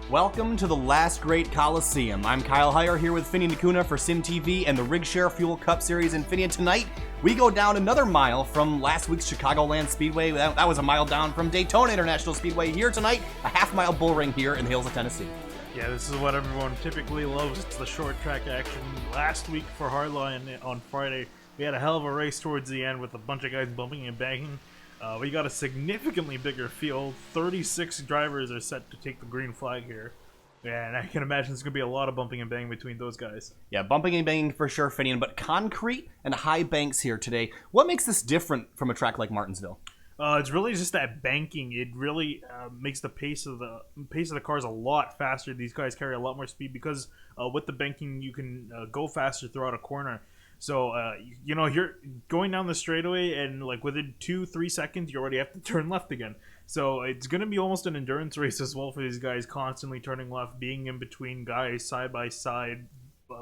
Welcome to the Last Great Colosseum. I'm Kyle Heyer here with Finian Nakuna for SimTV and the Rigshare FUEL Cup Series. And Finian, tonight we go down another mile from last week's Chicagoland Speedway. That was a mile down from Daytona International Speedway. Here tonight, a half-mile bull ring here in the hills of Tennessee. Yeah, this is what everyone typically loves. It's the short track action. Last week for Hardline on Friday, we had a hell of a race towards the end with a bunch of guys bumping and banging. We got a significantly bigger field. 36 drivers are set to take the green flag here. And I can imagine there's going to be a lot of bumping and banging between those guys. Yeah, bumping and banging for sure, Finian, but concrete and high banks here today. What makes this different from a track like Martinsville? It's really just that banking. It really makes the pace of the cars a lot faster. These guys carry a lot more speed because with the banking, you can go faster throughout a corner. So, you're going down the straightaway and like within 2-3 seconds, you already have to turn left again. So it's going to be almost an endurance race as well for these guys, constantly turning left, being in between guys, side by side,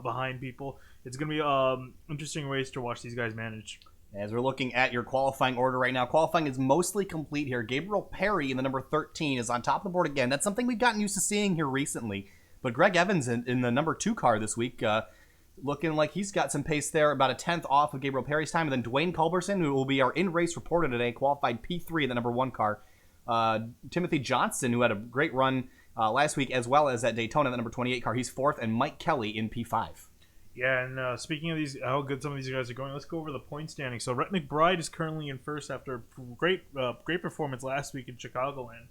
behind people. It's going to be an interesting race to watch these guys manage. As we're looking at your qualifying order right now, qualifying is mostly complete here. Gabriel Perry in the number 13 is on top of the board again. That's something we've gotten used to seeing here recently. But Greg Evans in the number 2 car this week, looking like he's got some pace there, about a 10th off of Gabriel Perry's time. And then Dwayne Culberson, who will be our in-race reporter today, qualified P3 in the number 1 car. Timothy Johnson, who had a great run last week, as well as at Daytona, the number 28 car. He's 4th, and Mike Kelly in P5. Yeah, and speaking of these, how good some of these guys are going, let's go over the point standing. So Rhett McBride is currently in first after a great performance last week in Chicagoland.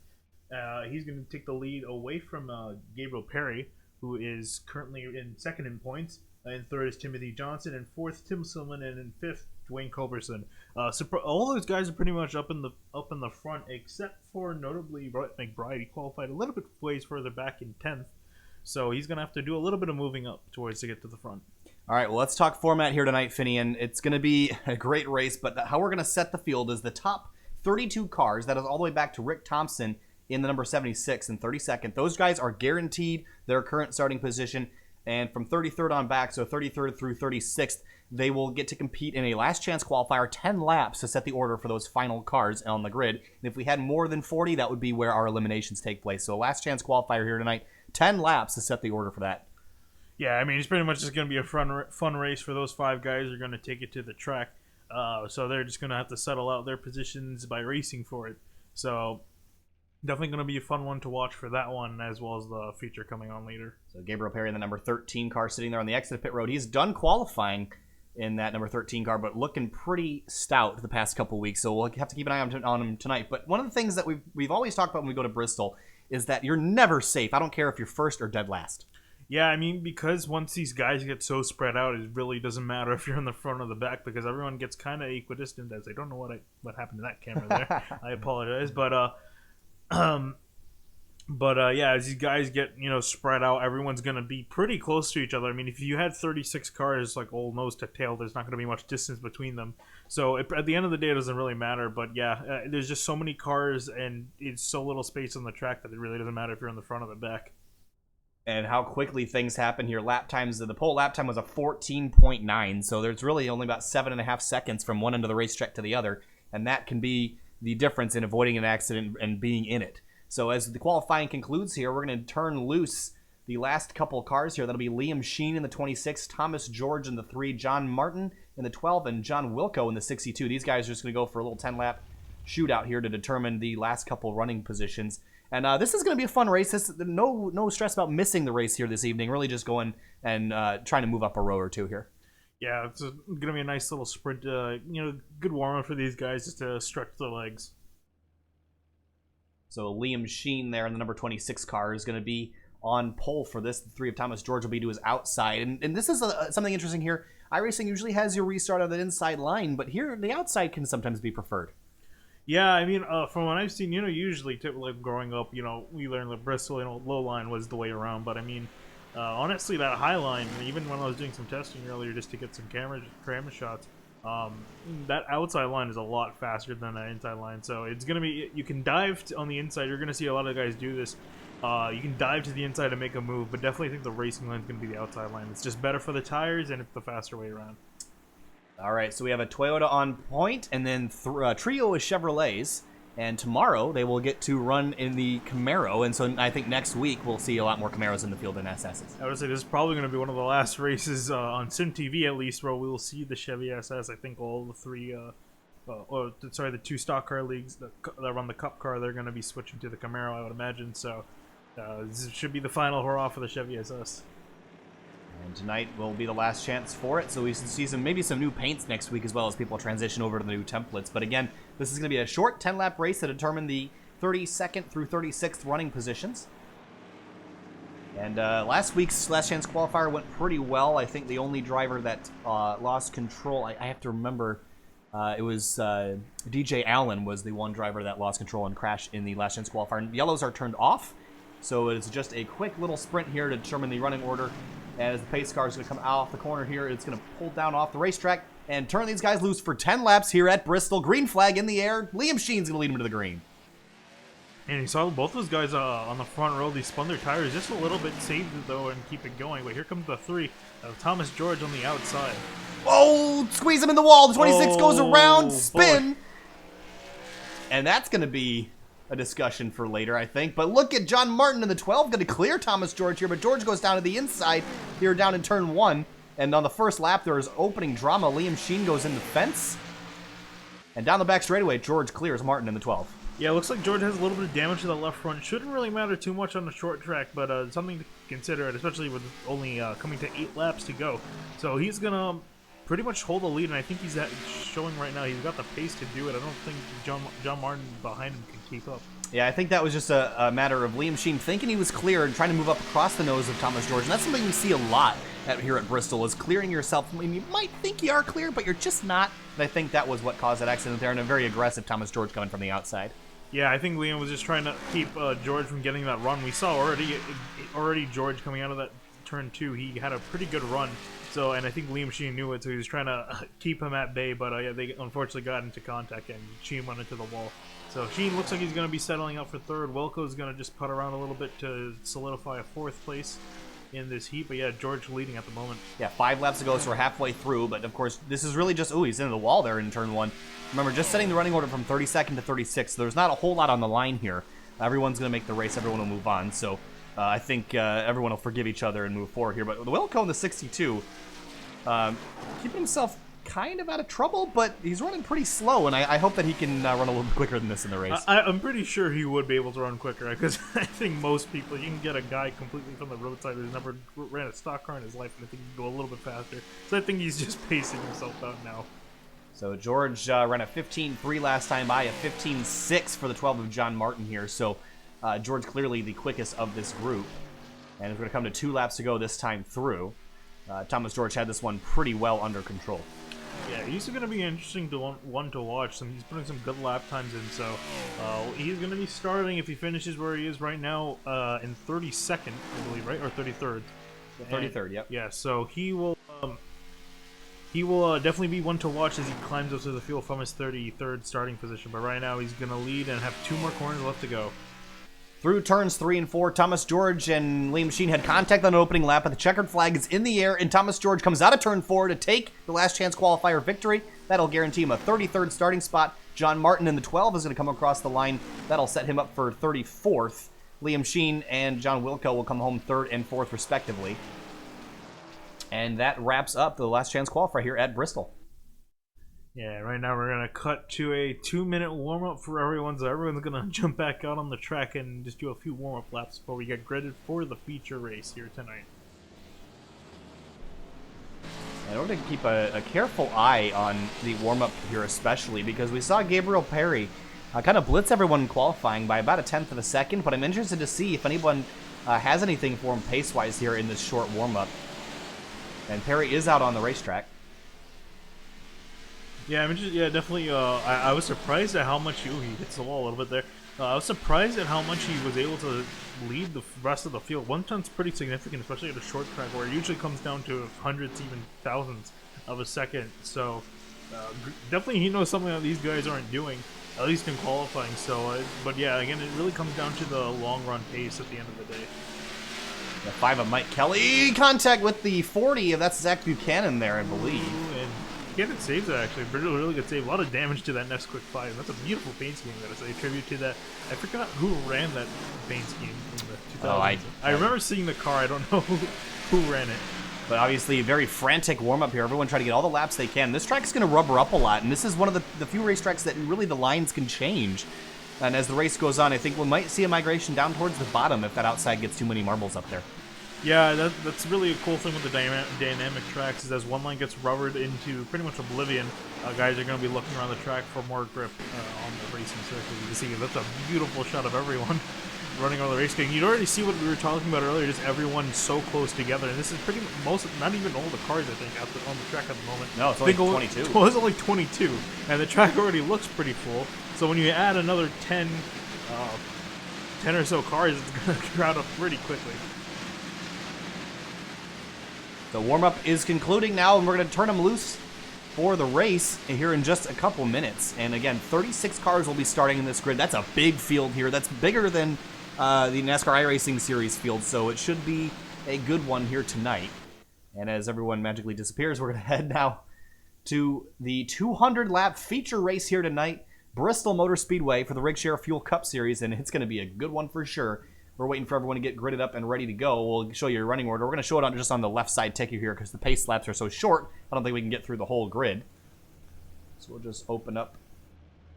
He's going to take the lead away from Gabriel Perry, who is currently in second in points. In third is Timothy Johnson, and fourth Tim Silman, and in fifth Dwayne Culberson. All those guys are pretty much up in the front, except for notably Rhett McBride. He qualified a little bit ways further back in 10th, so he's going to have to do a little bit of moving up towards to get to the front. All right, well, let's talk format here tonight, Finian. It's going to be a great race, but how we're going to set the field is the top 32 cars. That is all the way back to Rick Thompson in the number 76 and 32nd. Those guys are guaranteed their current starting position. And from 33rd on back, so 33rd through 36th, they will get to compete in a last chance qualifier, 10 laps to set the order for those final cars on the grid. And if we had more than 40, that would be where our eliminations take place. So last chance qualifier here tonight, 10 laps to set the order for that. Yeah, I mean, it's pretty much just going to be a fun race for those 5 guys who are going to take it to the track. So they're just going to have to settle out their positions by racing for it. So definitely going to be a fun one to watch for that one, as well as the feature coming on later. So Gabriel Perry in the number 13 car sitting there on the exit of pit road. He's done qualifying in that number 13 car, but looking pretty stout the past couple weeks. So we'll have to keep an eye on him tonight. But one of the things that we've always talked about when we go to Bristol is that you're never safe. I don't care if you're first or dead last. Yeah, I mean, because once these guys get so spread out, it really doesn't matter if you're in the front or the back, because everyone gets kind of equidistant. As I don't know what happened to that camera there. I apologize, but But yeah, as these guys get spread out, everyone's gonna be pretty close to each other. I mean, if you had 36 cars like old nose to tail, there's not gonna be much distance between them. So at the end of the day, it doesn't really matter. But yeah, there's just so many cars and it's so little space on the track that it really doesn't matter if you're in the front or the back. And how quickly things happen here. Lap times, the pole lap time was a 14.9, so there's really only about 7.5 seconds from one end of the racetrack to the other, and that can be the difference in avoiding an accident and being in it. So as the qualifying concludes here, we're going to turn loose the last couple cars here. That'll be Liam Sheen in the 26, Thomas George in the 3, John Martin in the 12, and John Wilco in the 62. These guys are just going to go for a little 10-lap shootout here to determine the last couple running positions. And this is going to be a fun race. No stress about missing the race here this evening. Really just going and trying to move up a row or two here. Yeah, it's going to be a nice little sprint. Good warm-up for these guys just to stretch their legs. So Liam Sheen there in the number 26 car is going to be on pole for this. The 3 of Thomas George will be to his outside. And this is something interesting here. iRacing usually has your restart on the inside line, but here the outside can sometimes be preferred. Yeah, I mean, from what I've seen, usually, like growing up, we learned that Bristol, low line was the way around. But I mean, honestly, that high line, even when I was doing some testing earlier just to get some camera shots, that outside line is a lot faster than that inside line. So it's gonna be, you can dive on the inside. You're gonna see a lot of guys do this. You can dive to the inside and make a move, but definitely think the racing line is gonna be the outside line. It's just better for the tires and it's the faster way around. All right, so we have a Toyota on point, and then trio is Chevrolets. And tomorrow they will get to run in the Camaro, and so I think next week we'll see a lot more Camaros in the field than SSs. I would say this is probably going to be one of the last races on Sim TV, at least, where we will see the Chevy SS. I think all the three, the 2 stock car leagues that run the Cup car, they're going to be switching to the Camaro, I would imagine. So this should be the final hurrah for the Chevy SS. And tonight will be the last chance for it, so we can see maybe some new paints next week as well as people transition over to the new templates. But again, this is going to be a short 10-lap race to determine the 32nd through 36th running positions. And last week's Last Chance Qualifier went pretty well. I think the only driver that lost control, I have to remember, it was DJ Allen was the one driver that lost control and crashed in the Last Chance Qualifier. And yellows are turned off, so it's just a quick little sprint here to determine the running order. As the pace car is going to come out off the corner here, it's going to pull down off the racetrack and turn these guys loose for 10 laps here at Bristol. Green flag in the air. Liam Sheen's going to lead him to the green. And you saw both those guys on the front row. They spun their tires just a little bit, saved it though, and keep it going. But here comes the 3 of Thomas George on the outside. Oh, squeeze him in the wall. The 26 goes around, spin. Boy. And that's going to be a discussion for later, I think. But look at John Martin in the 12, going to clear Thomas George here, but George goes down to the inside here down in turn 1. And on the first lap, there is opening drama. Liam Sheen goes in the fence. And down the back straightaway, George clears Martin in the 12. Yeah, it looks like George has a little bit of damage to the left front. Shouldn't really matter too much on the short track, but something to consider, especially with only coming to 8 laps to go. So he's going to pretty much hold the lead, and I think he's showing right now he's got the pace to do it. I don't think John Martin behind him can keep up. Yeah, I think that was just a matter of Liam Sheen thinking he was clear and trying to move up across the nose of Thomas George. And that's something we see a lot here at Bristol, is clearing yourself. I mean, you might think you are clear, but you're just not. And I think that was what caused that accident there, and a very aggressive Thomas George coming from the outside. Yeah, I think Liam was just trying to keep George from getting that run. We saw already George coming out of that turn 2. He had a pretty good run. So, and I think Liam Sheen knew it, so he was trying to keep him at bay. But yeah, they unfortunately got into contact, and Sheen went into the wall. So Sheen looks like he's going to be settling up for 3rd. Wilco's going to just putt around a little bit to solidify a 4th place in this heat. But yeah, George leading at the moment. Yeah, 5 laps to go, so we're halfway through. But of course, this is really just, he's into the wall there in turn 1. Remember, just setting the running order from 32nd to 36th, so there's not a whole lot on the line here. Everyone's going to make the race. Everyone will move on. So I think everyone will forgive each other and move forward here. But the Wilco in the 62, keeping himself kind of out of trouble, but he's running pretty slow, and I hope that he can run a little bit quicker than this in the race. I'm pretty sure he would be able to run quicker, because I think most people, you can get a guy completely from the roadside who's never ran a stock car in his life, and I think he can go a little bit faster. So I think he's just pacing himself out now. So George ran a 15.3 last time by, a 15.6 for the 12 of John Martin here. So George clearly the quickest of this group. And it's going to come to 2 laps to go this time through. Thomas George had this one pretty well under control. Yeah, he's going to be interesting to one to watch. He's putting some good lap times in, so he's going to be starting if he finishes where he is right now in 32nd, I believe, right, or 33rd. 33rd, yep. Yeah, so he will definitely be one to watch as he climbs up to the field from his 33rd starting position. But right now he's going to lead and have 2 more corners left to go. Through turns 3 and 4, Thomas George and Liam Sheen had contact on the opening lap, but the checkered flag is in the air, and Thomas George comes out of turn 4 to take the last chance qualifier victory. That'll guarantee him a 33rd starting spot. John Martin in the 12 is going to come across the line. That'll set him up for 34th. Liam Sheen and John Wilco will come home 3rd and 4th, respectively. And that wraps up the last chance qualifier here at Bristol. Yeah, right now we're going to cut to a 2-minute warm-up for everyone, so everyone's going to jump back out on the track and just do a few warm-up laps before we get gridded for the feature race here tonight. In order to keep a careful eye on the warm-up here especially, because we saw Gabriel Perry kind of blitz everyone qualifying by about 1/10 of a second, but I'm interested to see if anyone has anything for him pace-wise here in this short warm-up. And Perry is out on the racetrack. Yeah, I'm interested. Yeah, definitely. I was surprised at how much he hits the wall a little bit there. I was surprised at how much he was able to lead the rest of the field. 1 ton's pretty significant, especially at a short track where it usually comes down to hundreds, even thousands of a second. So definitely he knows something that these guys aren't doing, at least in qualifying. So, but yeah, again, it really comes down to the long run pace at the end of the day. The 5 of Mike Kelly, contact with the 40, that's Zach Buchanan there, I believe. Ooh, and Buchanan saves it, actually. Really good save. A lot of damage to that next quick 5. And that's a beautiful paint scheme, that is a tribute to that. I forgot who ran that paint scheme in the 2000s. I remember seeing the car. I don't know who ran it. But obviously, a very frantic warm-up here. Everyone trying to get all the laps they can. This track's going to rubber up a lot, and this is one of the few racetracks that really the lines can change. And as the race goes on, I think we might see a migration down towards the bottom if that outside gets too many marbles up there. Yeah, that's really a cool thing with the dynamic tracks, is as one line gets rubbered into pretty much oblivion, guys are going to be looking around the track for more grip on the racing circuit. You can see that's a beautiful shot of everyone running on the race track. You'd already see what we were talking about earlier, just everyone so close together. And this is pretty most, not even all the cars, I think, on the track at the moment. No, it's only 22. Well, it's only 22, and the track already looks pretty full. So when you add another 10 or so cars, it's going to crowd up pretty quickly. The warm-up is concluding now, and we're going to turn them loose for the race here in just a couple minutes. And again, 36 cars will be starting in this grid. That's a big field here. That's bigger than the NASCAR iRacing Series field, so it should be a good one here tonight. And as everyone magically disappears, we're going to head now to the 200-lap feature race here tonight, Bristol Motor Speedway for the Rigshare FUEL Cup Series, and it's going to be a good one for sure. We're waiting for everyone to get gridded up and ready to go. We'll show you your running order. We're going to show it just on the left side ticker here because the pace laps are so short. I don't think we can get through the whole grid. So we'll just open up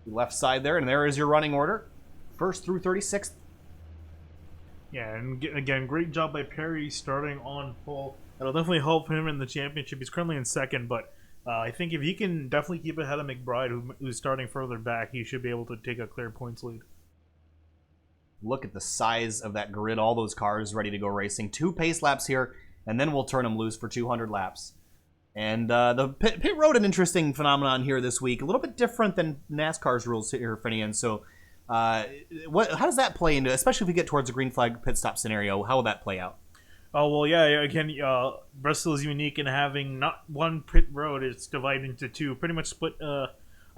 the left side there, and there is your running order. 1st through 36th. Yeah, and again, great job by Perry starting on pole. That'll definitely help him in the championship. He's currently in 2nd, but I think if he can definitely keep ahead of McBride, who's starting further back, he should be able to take a clear points lead. Look at the size of that grid, all those cars ready to go racing. 2 pace laps here, and then we'll turn them loose for 200 laps. And the pit road, an interesting phenomenon here this week. A little bit different than NASCAR's rules here, Finian. So how does that play into, especially if we get towards a green flag pit stop scenario, how will that play out? Oh, well, yeah, again, Bristol is unique in having not one pit road. It's divided into 2, pretty much split,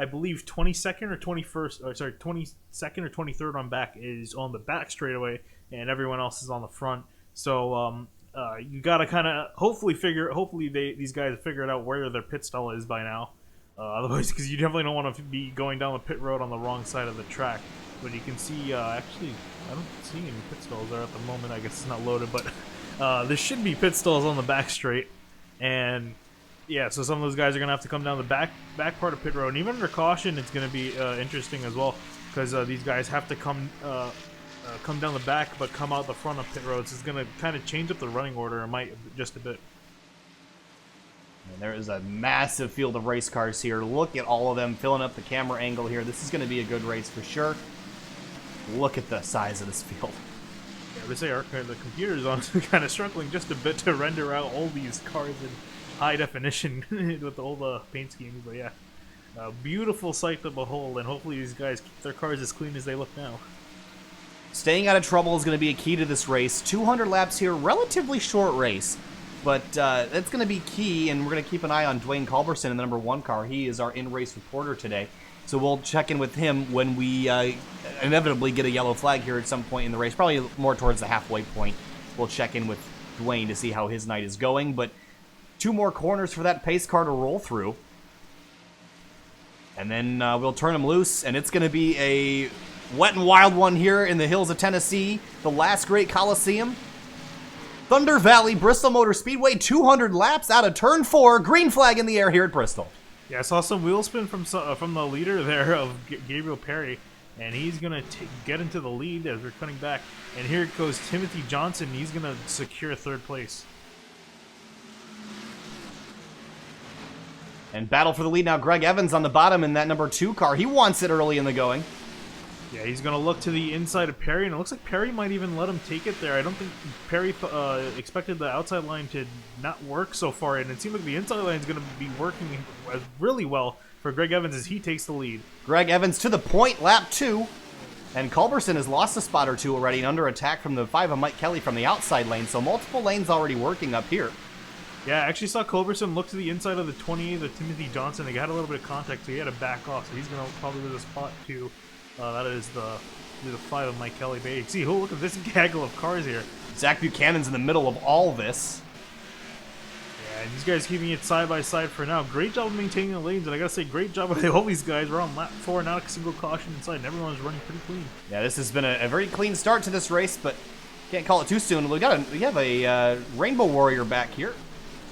I believe 22nd or 21st, or sorry, 22nd or 23rd on back is on the back straightaway, and everyone else is on the front. So you got to kind of hopefully these guys have figured out where their pit stall is by now. Otherwise, because you definitely don't want to be going down the pit road on the wrong side of the track. But you can see, actually, I don't see any pit stalls there at the moment. I guess it's not loaded, but there should be pit stalls on the back straight, and yeah, so some of those guys are going to have to come down the back part of pit road. And even under caution, it's going to be interesting as well, because these guys have to come down the back but come out the front of pit road. So it's going to kind of change up the running order, just a bit. And there is a massive field of race cars here. Look at all of them filling up the camera angle here. This is going to be a good race for sure. Look at the size of this field. Yeah, they say the computer's on kind of struggling just a bit to render out all these cars high definition with the old paint schemes. But yeah, a beautiful sight to behold, and hopefully these guys keep their cars as clean as they look now. Staying out of trouble is going to be a key to this race. 200 laps here, relatively short race, but that's going to be key, and we're going to keep an eye on Dwayne Culberson in the number 1 car. He is our in-race reporter today, so we'll check in with him when we inevitably get a yellow flag here at some point in the race, probably more towards the halfway point. We'll check in with Dwayne to see how his night is going, but 2 more corners for that pace car to roll through. And then we'll turn him loose, and it's going to be a wet and wild one here in the hills of Tennessee, the Last Great Colosseum. Thunder Valley, Bristol Motor Speedway, 200 laps out of turn 4. Green flag in the air here at Bristol. Yeah, I saw some wheel spin from the leader there of Gabriel Perry, and he's going to get into the lead as we're cutting back. And here goes Timothy Johnson. He's going to secure 3rd place. And battle for the lead now. Greg Evans on the bottom in that number 2 car. He wants it early in the going. Yeah, he's going to look to the inside of Perry, and it looks like Perry might even let him take it there. I don't think Perry expected the outside line to not work so far, and it seems like the inside line is going to be working really well for Greg Evans as he takes the lead. Greg Evans to the point, lap 2. And Culberson has lost a spot or 2 already and under attack from the 5 of Mike Kelly from the outside lane, so multiple lanes already working up here. Yeah, I actually saw Culberson look to the inside of the 28 of Timothy Johnson. They got a little bit of contact, so he had to back off, so he's going to probably lose a spot too. That is the 5 of Mike Kelly. But you see, oh, look at this gaggle of cars here. Zach Buchanan's in the middle of all this. Yeah, and these guys keeping it side by side for now. Great job of maintaining the lanes, and I gotta say, great job by all these guys. We're on lap 4, not a single caution inside, and everyone's running pretty clean. Yeah, this has been a very clean start to this race, but can't call it too soon. We have a Rainbow Warrior back here.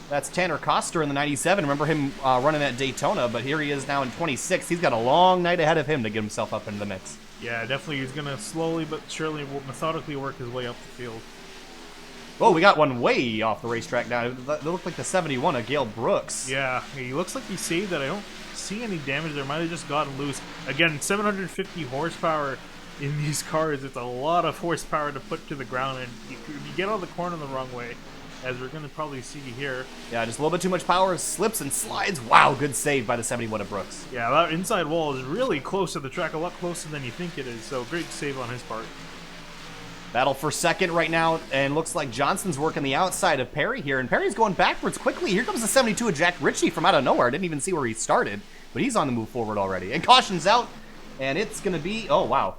That's Tanner Koster in the 97. Remember him running at Daytona, but here he is now in 26. He's got a long night ahead of him to get himself up into the mix. Yeah, definitely. He's going to slowly but surely, methodically work his way up the field. Oh, we got one way off the racetrack now. It looked like the 71 of Gail Brooks. Yeah, he looks like he saved it. I don't see any damage there. Might have just gotten loose. Again, 750 horsepower in these cars. It's a lot of horsepower to put to the ground, and if you get on the corner the wrong way, as we're going to probably see here. Yeah, just a little bit too much power, slips and slides. Wow, good save by the 71 of Brooks. Yeah, that inside wall is really close to the track, a lot closer than you think it is, so great save on his part. Battle for second right now, and looks like Johnson's working the outside of Perry here, and Perry's going backwards quickly. Here comes the 72 of Jack Ritchie from out of nowhere. I didn't even see where he started, but he's on the move forward already. And caution's out, and it's going to be, oh, wow.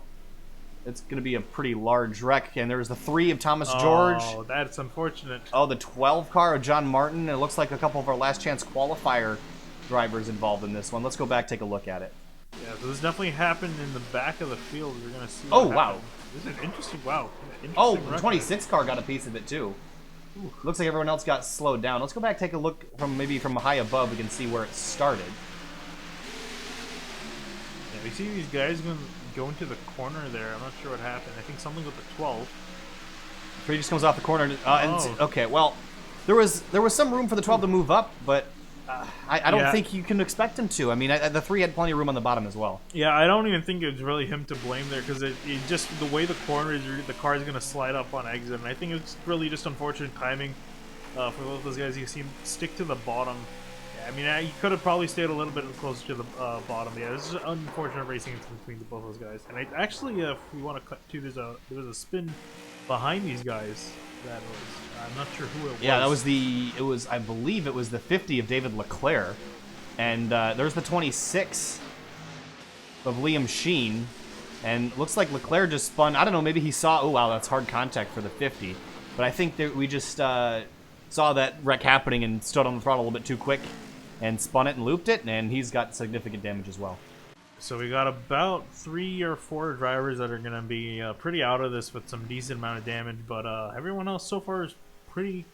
It's going to be a pretty large wreck. And there's the 3 of Thomas George. Oh, that's unfortunate. Oh, the 12 car of John Martin. And it looks like a couple of our last chance qualifier drivers involved in this one. Let's go back, take a look at it. Yeah, so this definitely happened in the back of the field. We're going to see. Oh, wow. This is an interesting, wow. Oh, the 26 car got a piece of it too. Ooh. Looks like everyone else got slowed down. Let's go back, take a look from maybe from high above. We can see where it started. Yeah, we see these guys go into the corner there. I'm not sure what happened. I think something with the 12. He just comes off the corner. Okay, well, there was some room for the 12 to move up, but I don't think you can expect him to. I mean, the 3 had plenty of room on the bottom as well. Yeah, I don't even think it's really him to blame there, because it just the way the corner is, the car is going to slide up on exit, and I think it's really just unfortunate timing for both those guys. You see him stick to the bottom. I mean, he could have probably stayed a little bit closer to the bottom. Yeah, this is unfortunate racing between both those guys. And actually, if we want to cut to, there was a spin behind these guys. That was, I'm not sure who it was. Yeah, that was I believe it was the 50 of David Leclerc, and there's the 26 of Liam Sheen, and looks like Leclerc just spun. I don't know, maybe he saw. Oh wow, that's hard contact for the 50. But I think that we just saw that wreck happening and stood on the throttle a little bit too quick. And spun it and looped it, and he's got significant damage as well. So we got about 3 or 4 drivers that are going to be pretty out of this with some decent amount of damage, but everyone else so far is pretty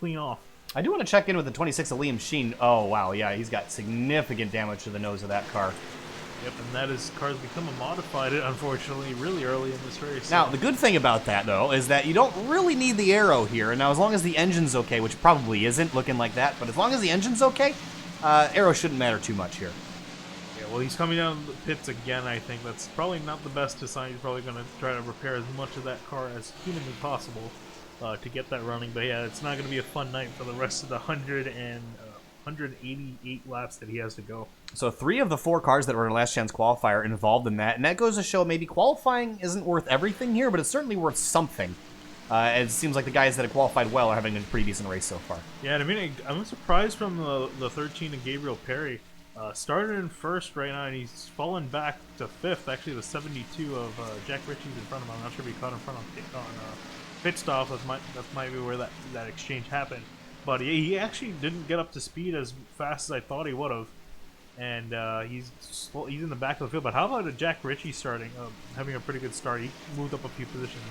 clean off. I do want to check in with the 26 of Liam Sheen. Oh, wow, yeah, he's got significant damage to the nose of that car. Yep, and that is car's become a modified, unfortunately, really early in this race. Now, the good thing about that, though, is that you don't really need the aero here. And now, as long as the engine's okay, which probably isn't looking like that, but as long as the engine's okay, aero shouldn't matter too much here. Yeah, well, he's coming down the pits again, I think. That's probably not the best design. He's probably going to try to repair as much of that car as humanly possible to get that running. But yeah, it's not going to be a fun night for the rest of the 100 and 188 laps that he has to go. So 3 of the 4 cars that were in last chance qualifier involved in that, and that goes to show maybe qualifying isn't worth everything here, but it's certainly worth something. It seems like the guys that have qualified well are having a pretty decent race so far. Yeah, and I mean, I'm surprised from the 13 of Gabriel Perry. Started in first right now, and he's fallen back to 5th. Actually, the 72 of Jack Ritchie's in front of him. I'm not sure if he caught in front on pit stop. That might be where that exchange happened. But he actually didn't get up to speed as fast as I thought he would have. And he's in the back of the field. But how about a Jack Ritchie starting, having a pretty good start? He moved up a few positions.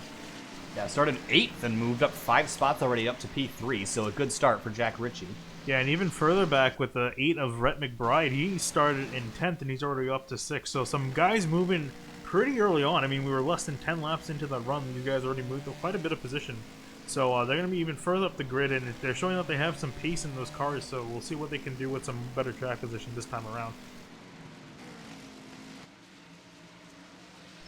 Yeah, started 8th and moved up 5 spots already up to P3, so a good start for Jack Ritchie. Yeah, and even further back with the 8 of Rhett McBride, he started in 10th and he's already up to 6th. So some guys moving pretty early on. I mean, we were less than 10 laps into the run. These guys already moved up quite a bit of position. So they're going to be even further up the grid, and they're showing that they have some pace in those cars. So we'll see what they can do with some better track position this time around.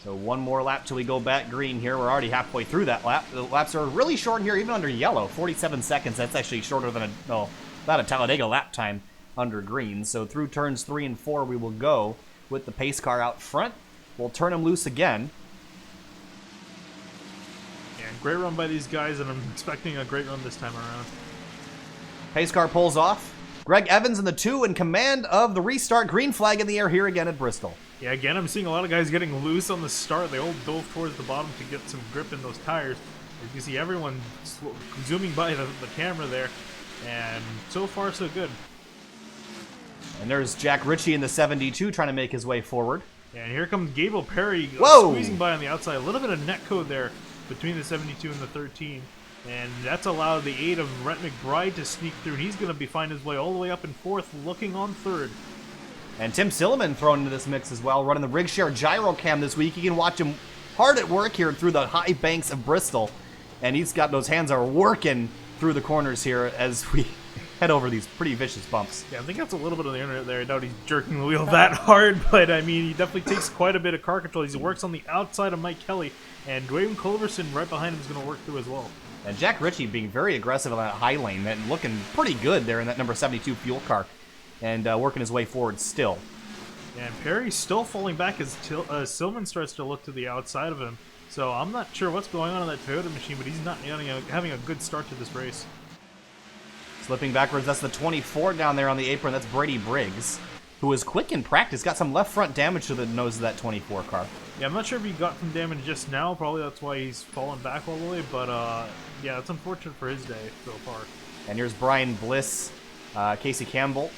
So one more lap till we go back green here. We're already halfway through that lap. The laps are really short here, even under yellow. 47 seconds. That's actually shorter than about a Talladega lap time under green. So through turns 3 and 4, we will go with the pace car out front. We'll turn him loose again. Yeah, great run by these guys, and I'm expecting a great run this time around. Pace car pulls off. Greg Evans in the 2 in command of the restart. Green flag in the air here again at Bristol. Yeah, again, I'm seeing a lot of guys getting loose on the start. They all dove towards the bottom to get some grip in those tires. As you see everyone zooming by the camera there, and so far so good. And there's Jack Ritchie in the 72 trying to make his way forward. And here comes Gabriel Perry squeezing by on the outside. A little bit of net code there between the 72 and the 13. And that's allowed the 8 of Rhett McBride to sneak through. And he's going to find his way all the way up in 4th, looking on 3rd. And Tim Silliman thrown into this mix as well, running the Rigshare Gyro Cam this week. You can watch him hard at work here through the high banks of Bristol. And he's got those hands are working through the corners here as we head over these pretty vicious bumps. Yeah, I think that's a little bit on the internet there. I doubt he's jerking the wheel that hard, but I mean, he definitely takes quite a bit of car control. He works on the outside of Mike Kelly, and Dwayne Culverson right behind him is going to work through as well. And Jack Ritchie being very aggressive on that high lane and looking pretty good there in that number 72 fuel car. And working his way forward still. And Perry's still falling back as Silman starts to look to the outside of him. So I'm not sure what's going on in that Toyota machine, but he's not having a good start to this race. Slipping backwards, that's the 24 down there on the apron. That's Brady Briggs, who is quick in practice. Got some left front damage to the nose of that 24 car. Yeah, I'm not sure if he got some damage just now. Probably that's why he's fallen back all the way. But yeah, it's unfortunate for his day so far. And here's Brian Bliss, Casey Campbell.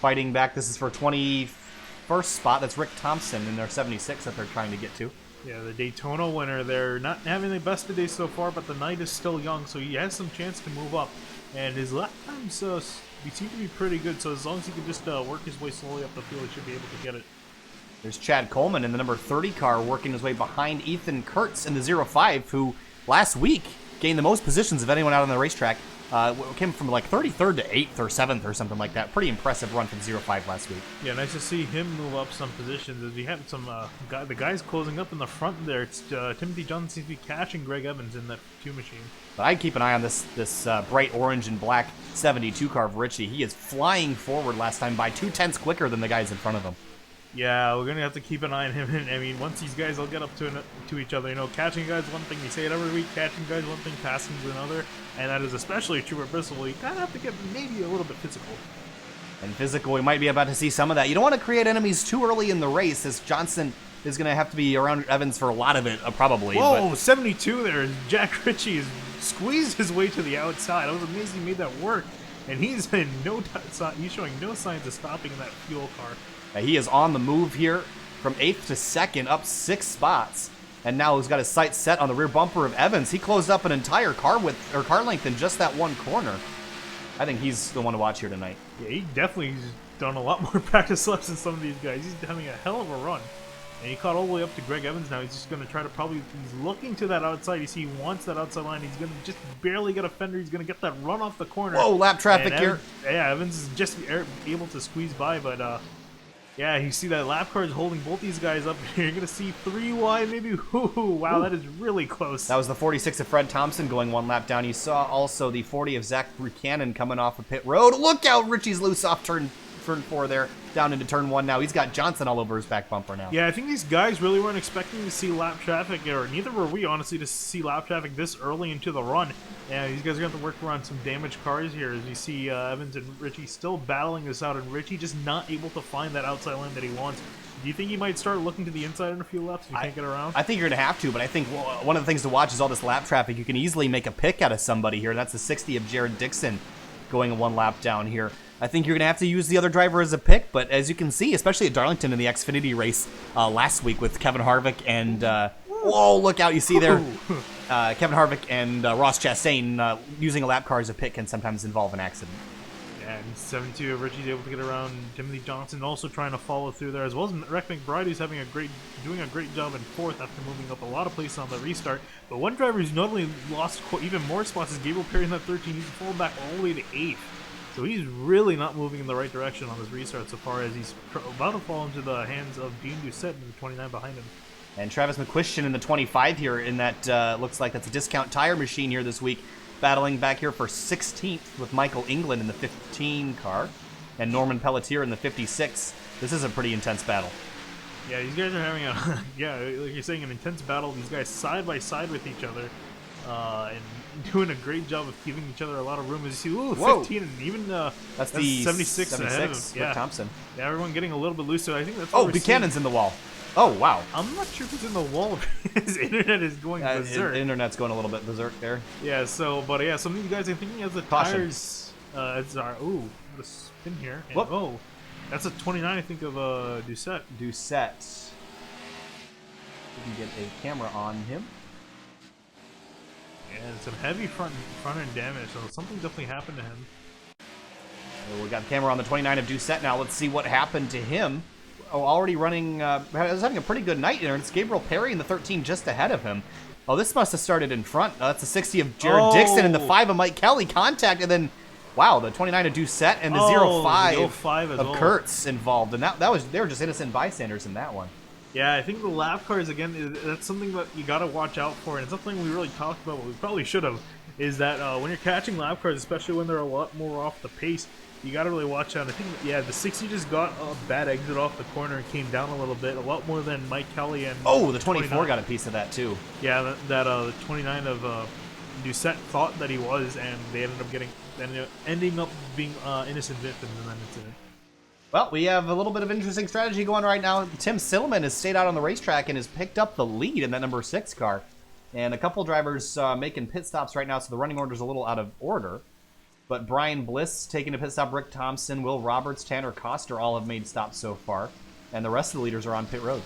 Fighting back, this is for 21st spot. That's Rick Thompson in their 76 that they're trying to get to. Yeah, the Daytona winner. They're not having the best of days so far, but the night is still young, so he has some chance to move up. And his lap times seem to be pretty good, so as long as he can just work his way slowly up the field, he should be able to get it. There's Chad Coleman in the number 30 car working his way behind Ethan Kurtz in the 05, who last week gained the most positions of anyone out on the racetrack. Came from like 33rd to 8th or 7th or something like that. Pretty impressive run from 05 last week. Yeah, nice to see him move up some positions. As we have some the guys closing up in the front there. It's Timothy Johnson seems to be catching Greg Evans in that 2 machine. But I'd keep an eye on this bright orange and black 72 car of Ritchie. He is flying forward last time by 2/10 quicker than the guys in front of him. Yeah, we're going to have to keep an eye on him. And I mean, once these guys all get up to each other, you know, catching guys one thing, we say it every week, catching guys one thing, passing is another. And that is especially true at Bristol. You kind of have to get maybe a little bit physical. And physical, we might be about to see some of that. You don't want to create enemies too early in the race, as Johnson is going to have to be around Evans for a lot of it, probably. Whoa, but 72 there. Jack Ritchie has squeezed his way to the outside. I was amazed he made that work. And he's showing no signs of stopping in that fuel car. He is on the move here from 8th to 2nd, up 6 spots. And now he's got his sights set on the rear bumper of Evans. He closed up an entire car length in just that one corner. I think he's the one to watch here tonight. Yeah, he definitely has done a lot more practice laps than some of these guys. He's having a hell of a run. And he caught all the way up to Greg Evans now. He's just going to try to he's looking to that outside. You see, he wants that outside line. He's going to just barely get a fender. He's going to get that run off the corner. Whoa, lap traffic here. Yeah, Evans is just able to squeeze by, but Yeah, you see that lap car is holding both these guys up. You're going to see 3 wide, maybe. Ooh, wow, that is really close. That was the 46 of Fred Thompson going 1 lap down. You saw also the 40 of Zach Buchanan coming off of pit road. Look out, Richie's loose off turn 4 there, down into turn 1 now. He's got Johnson all over his back bumper now. Yeah, I think these guys really weren't expecting to see lap traffic, or neither were we, honestly, to see lap traffic this early into the run. Yeah, these guys are going to have to work around some damaged cars here as you see Evans and Richie still battling this out, and Richie just not able to find that outside lane that he wants. Do you think he might start looking to the inside in a few laps if you can't get around? I think you're going to have to, but I think one of the things to watch is all this lap traffic. You can easily make a pick out of somebody here, and that's the 60 of Jared Dixon going 1 lap down here. I think you're going to have to use the other driver as a pick, but as you can see, especially at Darlington in the Xfinity race last week with Kevin Harvick and... whoa, look out, you see there. Kevin Harvick and Ross Chastain using a lap car as a pick can sometimes involve an accident. Yeah, and 72 of Richie's able to get around. Timothy Johnson also trying to follow through there, as well as Rick McBride, who's doing a great job in 4th after moving up a lot of places on the restart. But one driver who's not only lost even more spots is Gabriel Perry in that 13. He's fallen back all the way to 8th. So he's really not moving in the right direction on this restart so far, as he's about to fall into the hands of Dean Doucette in the 29 behind him. And Travis McQuistion in the 25 here in that, looks like that's a discount tire machine here this week, battling back here for 16th with Michael England in the 15 car and Norman Pelletier in the 56. This is a pretty intense battle. Yeah, these guys are having a, yeah, like you're saying, an intense battle. These guys side by side with each other and doing a great job of giving each other a lot of room. As you see, ooh, 15 and even that's the 76 ahead of him. Yeah. Thompson. Yeah, everyone getting a little bit loose. So I think that's what Buchanan's in the wall. Oh, wow. I'm not sure if he's in the wall. His internet is going berserk. Internet's going a little bit berserk there. Yeah, so, but yeah, some of you guys are thinking as the tires. Ooh, what a spin here. And, oh, that's a 29, I think, of Doucette. Doucette. We can get a camera on him. Yeah, some heavy front end damage, so something definitely happened to him. So we got the camera on the 29 of Doucette now. Let's see what happened to him. Oh, already running, was having a pretty good night there. It's Gabriel Perry in the 13 just ahead of him. Oh, this must have started in front. That's the 60 of Jared Dixon and the 5 of Mike Kelly. Contact, and then, wow, the 29 of Doucette and the 05 of Kurtz involved. And they were just innocent bystanders in that one. Yeah, I think the lap cars, again, that's something that you got to watch out for. And it's something we really talked about, but we probably should have, is that when you're catching lap cars, especially when they're a lot more off the pace, you got to really watch out. I think, yeah, the 60 just got a bad exit off the corner and came down a little bit, a lot more than Mike Kelly and... Oh, the 24 got a piece of that, too. Yeah, the 29 of Doucette thought that he was, and they ending up being innocent victims in that incident. Well, we have a little bit of interesting strategy going right now. Tim Silliman has stayed out on the racetrack and has picked up the lead in that number 6 car. And a couple drivers making pit stops right now, so the running order is a little out of order. But Brian Bliss taking a pit stop, Rick Thompson, Will Roberts, Tanner Koster all have made stops so far. And the rest of the leaders are on pit road.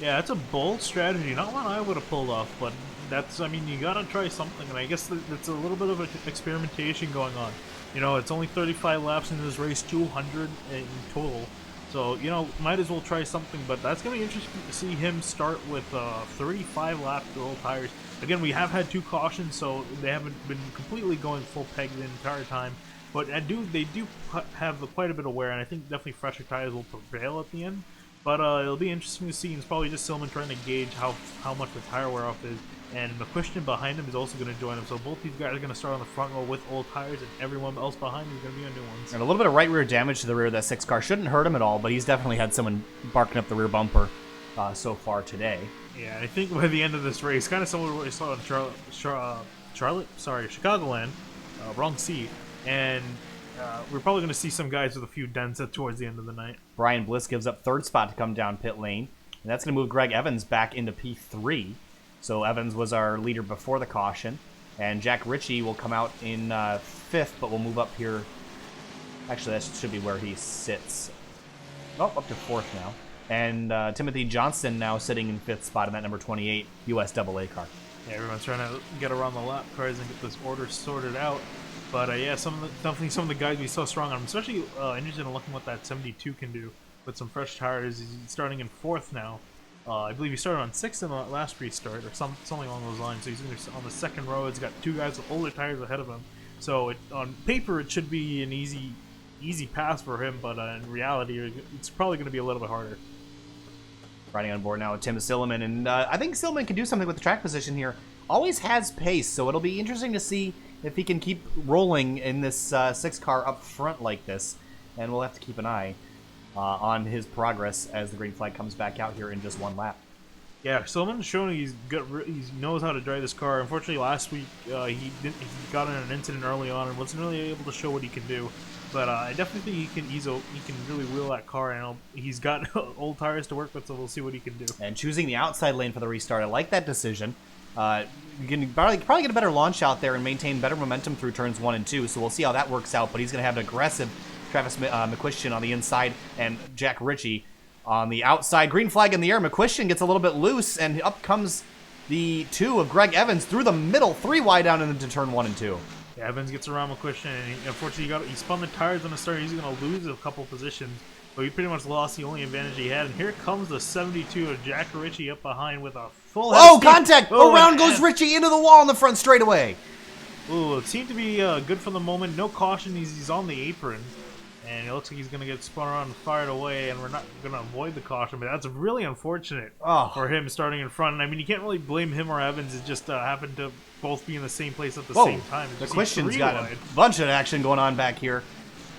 Yeah, that's a bold strategy. Not one I would have pulled off, but that's, I mean, you got to try something. And I guess that's a little bit of an experimentation going on. You know, it's only 35 laps in this race, 200 in total. So, you know, might as well try something. But that's going to be interesting to see him start with 35 lap dual tires. Again, we have had 2 cautions, so they haven't been completely going full peg the entire time. But they do have quite a bit of wear, and I think definitely fresher tires will prevail at the end. But it'll be interesting to see. It's probably just Silman trying to gauge how much the tire wear off is. And McQuistion behind him is also going to join him. So both these guys are going to start on the front row with old tires, and everyone else behind is going to be on new ones. And a little bit of right rear damage to the rear of that 6 car. Shouldn't hurt him at all, but he's definitely had someone barking up the rear bumper so far today. Yeah, I think by the end of this race, kind of similar to what we saw in Chicagoland, wrong seat, and we're probably going to see some guys with a few dents towards the end of the night. Brian Bliss gives up 3rd spot to come down pit lane, and that's going to move Greg Evans back into P3. So Evans was our leader before the caution, and Jack Ritchie will come out in 5th, but will move up here. Actually, that should be where he sits. Oh, up to 4th now. And Timothy Johnston now sitting in 5th spot in that number 28 USAA car. Yeah, everyone's trying to get around the lap cars and get this order sorted out. But yeah, definitely some of the guys we saw strong on. I'm especially interested in looking what that 72 can do with some fresh tires. He's starting in 4th now. I believe he started on 6th in the last restart, or something along those lines. So he's going to on the 2nd row. He's got 2 guys with older tires ahead of him. So on paper, it should be an easy easy pass for him, but in reality, it's probably going to be a little bit harder. Riding on board now with Tim Silliman, and I think Silliman can do something with the track position here. Always has pace, so it'll be interesting to see if he can keep rolling in this 6 car up front like this, and we'll have to keep an eye on his progress as the green flag comes back out here in just 1 lap. Yeah, Silliman's shown he knows how to drive this car. Unfortunately, last week he got in an incident early on and wasn't really able to show what he can do. But I definitely think he can really wheel that car, and he's got old tires to work with, so we'll see what he can do. And choosing the outside lane for the restart, I like that decision. You can probably get a better launch out there and maintain better momentum through turns 1 and 2, so we'll see how that works out. But he's going to have an aggressive Travis McQuistion on the inside and Jack Ritchie on the outside. Green flag in the air. McQuistion gets a little bit loose, and up comes the 2 of Greg Evans through the middle, 3 wide down into turn 1 and 2. Yeah, Evans gets around McQuistion, and unfortunately he spun the tires on the start. He's going to lose a couple positions, but he pretty much lost the only advantage he had. And here comes the 72 of Jack Ritchie up behind with a full head Oh, of steam. contact! Around goes Ritchie into the wall on the front straightaway. Ooh, it seemed to be good for the moment. No caution. He's on the apron. And it looks like he's going to get spun around and fired away, and we're not going to avoid the caution, but that's really unfortunate for him starting in front. And I mean, you can't really blame him or Evans. It just happened to both be in the same place at the same time. McQuistion's got a bunch of action going on back here.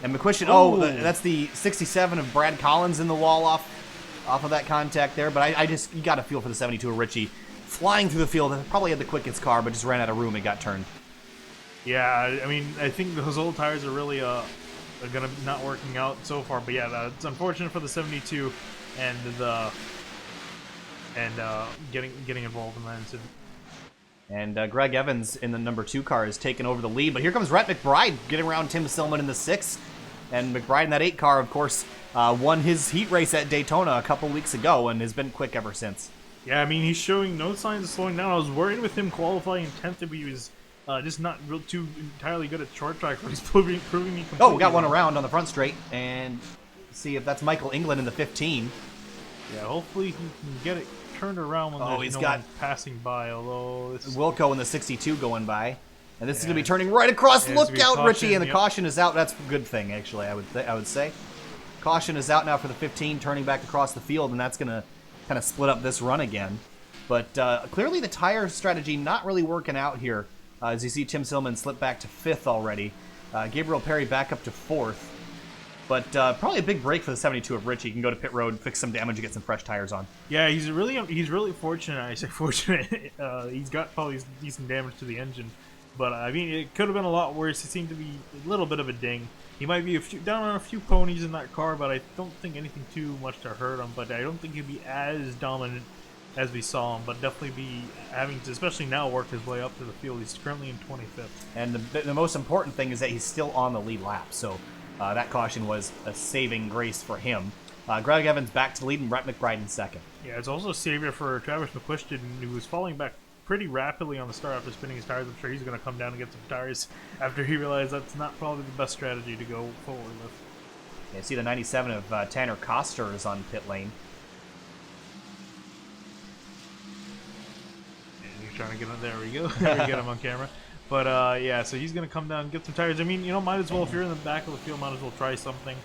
And McQuistion, that's the 67 of Brad Collins in the wall off of that contact there. But you got to feel for the 72 of Ritchie. Flying through the field, probably had the quickest car, but just ran out of room and got turned. Yeah, I mean, I think those old tires are really... are gonna be not working out so far, but yeah, it's unfortunate for the 72 and getting involved in that incident. And Greg Evans in the number 2 car has taken over the lead, but here comes Rhett McBride getting around Tim Silliman in the 6, and McBride in that 8 car, of course, won his heat race at Daytona a couple weeks ago and has been quick ever since. Yeah, I mean, he's showing no signs of slowing down. I was worried with him qualifying in 10th if he was just not too entirely good at short track, but he's proving me completely. Oh, we got one around on the front straight, and see if that's Michael England in the 15. Yeah, hopefully he can get it turned around when there's no one passing by, although... Wilco in the 62 going by. And this is going to be turning right across. Look out, Ritchie, and the caution is out. That's a good thing, actually, I would say. Caution is out now for the 15, turning back across the field, and that's going to kind of split up this run again. But clearly the tire strategy not really working out here. As you see Tim Silliman slip back to 5th already. Gabriel Perry back up to 4th. But probably a big break for the 72 of Ritchie. He can go to pit road, fix some damage, and get some fresh tires on. Yeah, he's really fortunate. I say fortunate. He's got probably decent damage to the engine. But, I mean, it could have been a lot worse. It seemed to be a little bit of a ding. He might be down on a few ponies in that car, but I don't think anything too much to hurt him. But I don't think he'd be as dominant as we saw him, but definitely be having to, especially now, work his way up to the field. He's currently in 25th. And the most important thing is that he's still on the lead lap, so that caution was a saving grace for him. Greg Evans back to the lead and Rhett McBride in 2nd. Yeah, it's also a savior for Travis McQuistion, who was falling back pretty rapidly on the start after spinning his tires. I'm sure he's going to come down and get some tires after he realized that's not probably the best strategy to go forward with. Yeah, see the 97 of Tanner Koster is on pit lane. Trying to get him. There we go. There we get him on camera. But yeah, so he's gonna come down and get some tires. I mean, might as well, if you're in the back of the field, might as well try something.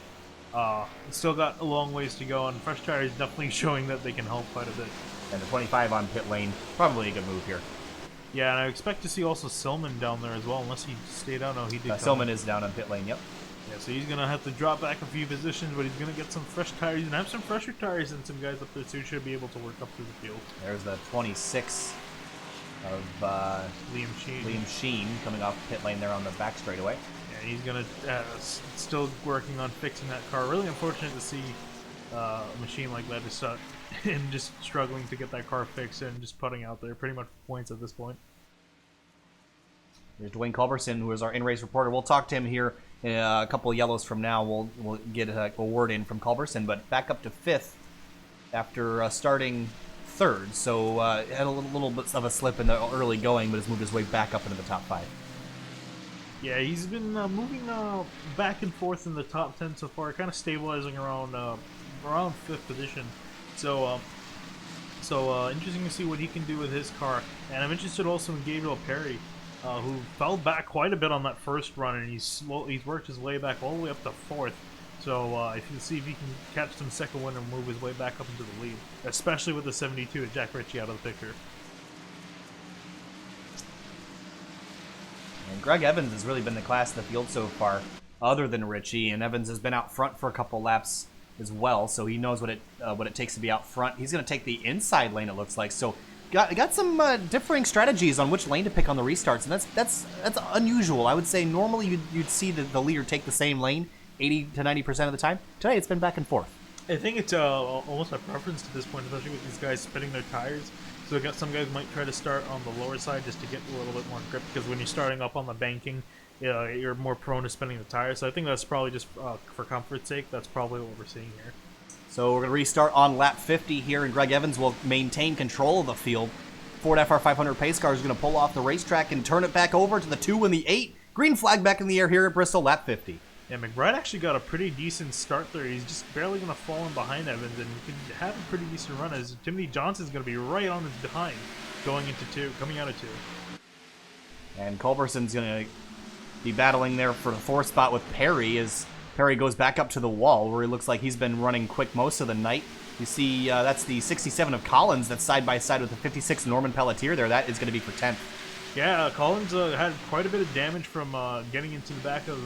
Still got a long ways to go, and fresh tires definitely showing that they can help quite a bit. And the 25 on pit lane, probably a good move here. Yeah, and I expect to see also Silman down there as well, unless he stayed out. No, he did. Silman is down on pit lane. Yep. Yeah, so he's gonna have to drop back a few positions, but he's gonna get some fresh tires. He's gonna have some fresher tires and some guys up there, so he should be able to work up through the field. There's the 26. Of Liam Sheen coming off pit lane there on the back straightaway. Yeah, he's gonna still working on fixing that car. Really unfortunate to see a machine like that just struggling to get that car fixed and just putting out there pretty much points at this point. There's Dwayne Culberson, who is our in-race reporter. We'll talk to him here in a couple of yellows from now. We'll get a word in from Culberson, but back up to 5th after starting 3rd, so had a little bit of a slip in the early going, but has moved his way back up into the top 5. Yeah, he's been moving back and forth in the top 10 so far, kind of stabilizing around 5th position. So interesting to see what he can do with his car, and I'm interested also in Gabriel Perry. who fell back quite a bit on that first run, and he's worked his way back all the way up to 4th. So if you see if he can catch some second win and move his way back up into the lead, especially with the 72 of Jack Ritchie out of the picture. And Greg Evans has really been the class of the field so far, other than Ritchie, and Evans has been out front for a couple laps as well, so he knows what it takes to be out front. He's going to take the inside lane, it looks like. So got some differing strategies on which lane to pick on the restarts, and that's unusual. I would say normally you'd see the leader take the same lane 80 to 90% of the time. Today it's been back and forth. I think it's almost a preference to this point, especially with these guys spinning their tires. So some guys might try to start on the lower side just to get a little bit more grip, because when you're starting up on the banking, you're more prone to spinning the tires. So I think that's probably just for comfort's sake. That's probably what we're seeing here. So we're going to restart on lap 50 here, and Greg Evans will maintain control of the field. Ford FR500 pace car is going to pull off the racetrack and turn it back over to the 2 and the 8. Green flag back in the air here at Bristol, lap 50. Yeah, McBride actually got a pretty decent start there. He's just barely going to fall in behind Evans, and he can have a pretty decent run, as Timothy Johnson's going to be right on his behind coming out of 2. And Culberson's going to be battling there for the 4th spot with Perry, as Perry goes back up to the wall, where he looks like he's been running quick most of the night. You see that's the 67 of Collins that's side by side with the 56 Norman Pelletier there. That is going to be for 10th. Yeah, Collins had quite a bit of damage from getting into the back of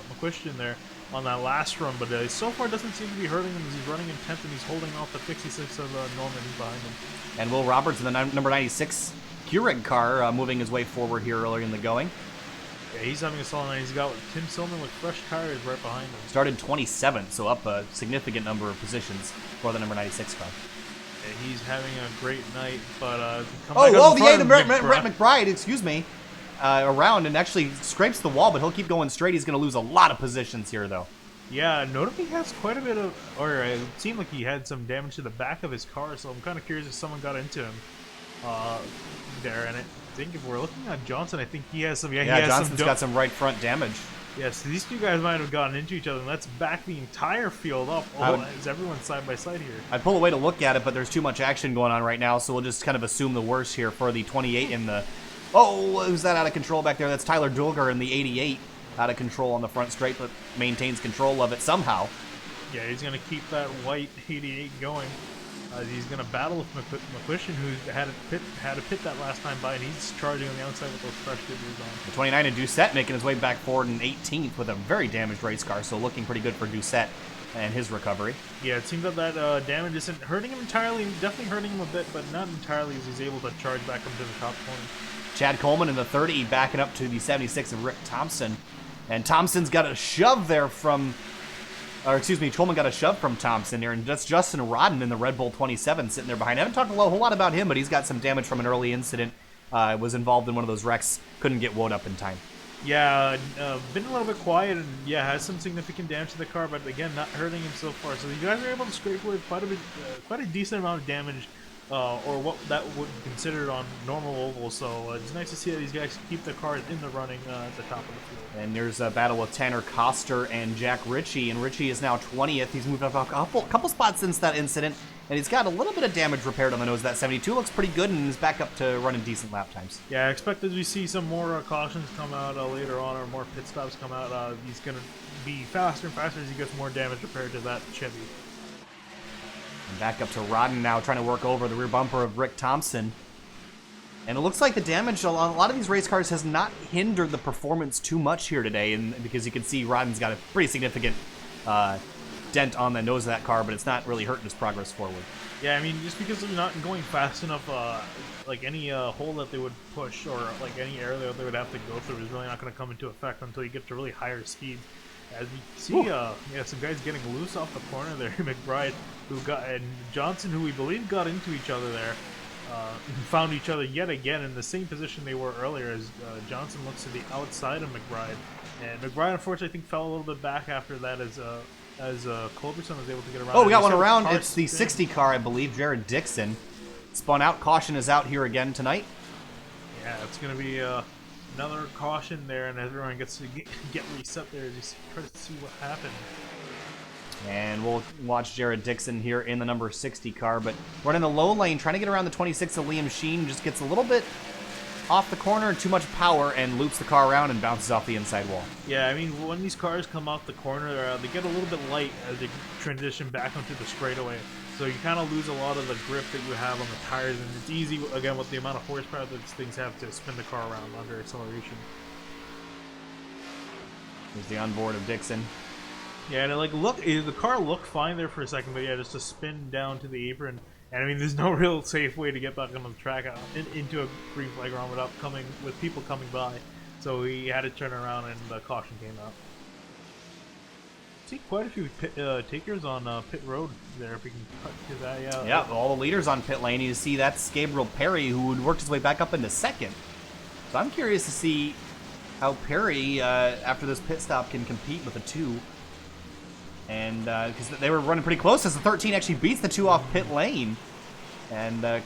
McQuiston there on that last run, but so far doesn't seem to be hurting him as he's running in 10th, and he's holding off the 56 of Norman behind him. And Will Roberts in the number 96 Keurig car moving his way forward here earlier in the going. Yeah, he's having a solid night. He's got Tim Silman with fresh tires right behind him. Started 27th, so up a significant number of positions for the number 96 car. Yeah, he's having a great night, but Brett McBride, excuse me, around and actually scrapes the wall, but he'll keep going straight. He's going to lose a lot of positions here, though. Yeah, notably has quite a bit of, or it seemed like he had some damage to the back of his car, so I'm kind of curious if someone got into him there. And I think if we're looking at Johnson, I think he has some. Yeah, Johnson's got some right front damage. Yes, these two guys might have gotten into each other, and let's back the entire field up as everyone's side by side here. I'd pull away to look at it, but there's too much action going on right now, so we'll just kind of assume the worst here for the 28 in the... Oh, who's that out of control back there? That's Tyler Dulger in the 88, out of control on the front straight, but maintains control of it somehow. Yeah, he's going to keep that white 88 going. He's going to battle with McQuiston, who had to pit that last time by, and he's charging on the outside with those fresh figures on. The 29 in Doucette making his way back forward in 18th with a very damaged race car, so looking pretty good for Doucette and his recovery. Yeah, it seems that damage isn't hurting him entirely, definitely hurting him a bit, but not entirely, as he's able to charge back up to the top 20. Chad Coleman in the 30 backing up to the 76 of Rick Thompson. And Thompson's got a shove there from... Coleman got a shove from Thompson there, and that's Justin Rodden in the Red Bull 27 sitting there behind. I haven't talked a whole lot about him, but he's got some damage from an early incident. Was involved in one of those wrecks, couldn't get wound up in time. Yeah, been a little bit quiet, and yeah, has some significant damage to the car, but again, not hurting him so far. So you guys are able to scrape away quite a decent amount of damage, or what that would be considered on normal ovals. So it's nice to see that these guys keep the cars in the running at the top of the field. And there's a battle with Tanner Koster and Jack Ritchie, and Ritchie is now 20th. He's moved up a couple spots since that incident, and he's got a little bit of damage repaired on the nose. That 72 looks pretty good, and is back up to running decent lap times. Yeah, I expect as we see some more cautions come out later on, or more pit stops come out, he's going to be faster and faster as he gets more damage repaired to that Chevy. And back up to Rodden now, trying to work over the rear bumper of Rick Thompson. And it looks like the damage on a lot of these race cars has not hindered the performance too much here today, and because you can see Rodden's got a pretty significant dent on the nose of that car, but it's not really hurting his progress forward. Yeah, I mean, just because they're not going fast enough, like any hole that they would push, or like any area that they would have to go through is really not going to come into effect until you get to really higher speeds. As we see, some guys getting loose off the corner there. McBride, and Johnson, who we believe got into each other there, found each other yet again in the same position they were earlier, as Johnson looks to the outside of McBride. And McBride, unfortunately, I think fell a little bit back after that as Culberson was able to get around. Oh, we got one around. It's the 60 car, I believe. Jared Dixon spun out. Caution is out here again tonight. Yeah, it's going to be another caution there, and everyone gets to get reset there as you try to see what happened. And we'll watch Jared Dixon here in the number 60 car, but running the low lane, trying to get around the 26 of Liam Sheen, just gets a little bit off the corner, too much power, and loops the car around and bounces off the inside wall. Yeah, I mean, when these cars come off the corner, they get a little bit light as they transition back onto the straightaway. So you kind of lose a lot of the grip that you have on the tires, and it's easy, again, with the amount of horsepower that these things have to spin the car around under acceleration. There's the onboard of Dixon. Yeah, and the car looked fine there for a second, but yeah, just to spin down to the apron. And I mean, there's no real safe way to get back on the track into a green flag round with people coming by. So he had to turn around, and the caution came out. See quite a few takers on pit road there. If we can cut to that, yeah. Yeah, all the leaders on pit lane. You see that's Gabriel Perry, who worked his way back up into second. So I'm curious to see how Perry, after this pit stop, can compete with a 2. And because they were running pretty close as the 13 actually beats the 2 off pit lane. And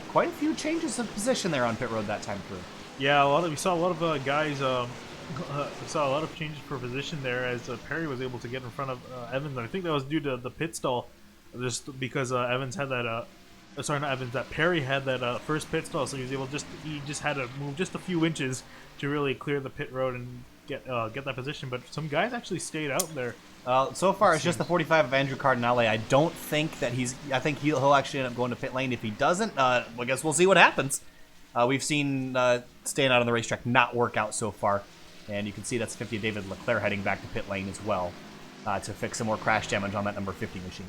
quite a few changes of position there on pit road that time through. Yeah, we saw a lot of guys. We saw a lot of changes for position there as Perry was able to get in front of Evans. And I think that was due to the pit stall, just because Evans had that. Sorry, not Evans. That Perry had that first pit stall, so he just had to move just a few inches to really clear the pit road and get that position. But some guys actually stayed out there. So far, it's just the 45 of Andrew Cardinale. I don't think that I think he'll actually end up going to pit lane. If he doesn't, I guess we'll see what happens. We've seen staying out on the racetrack not work out so far. And you can see that's 50 David Leclerc heading back to pit lane as well to fix some more crash damage on that number 50 machine.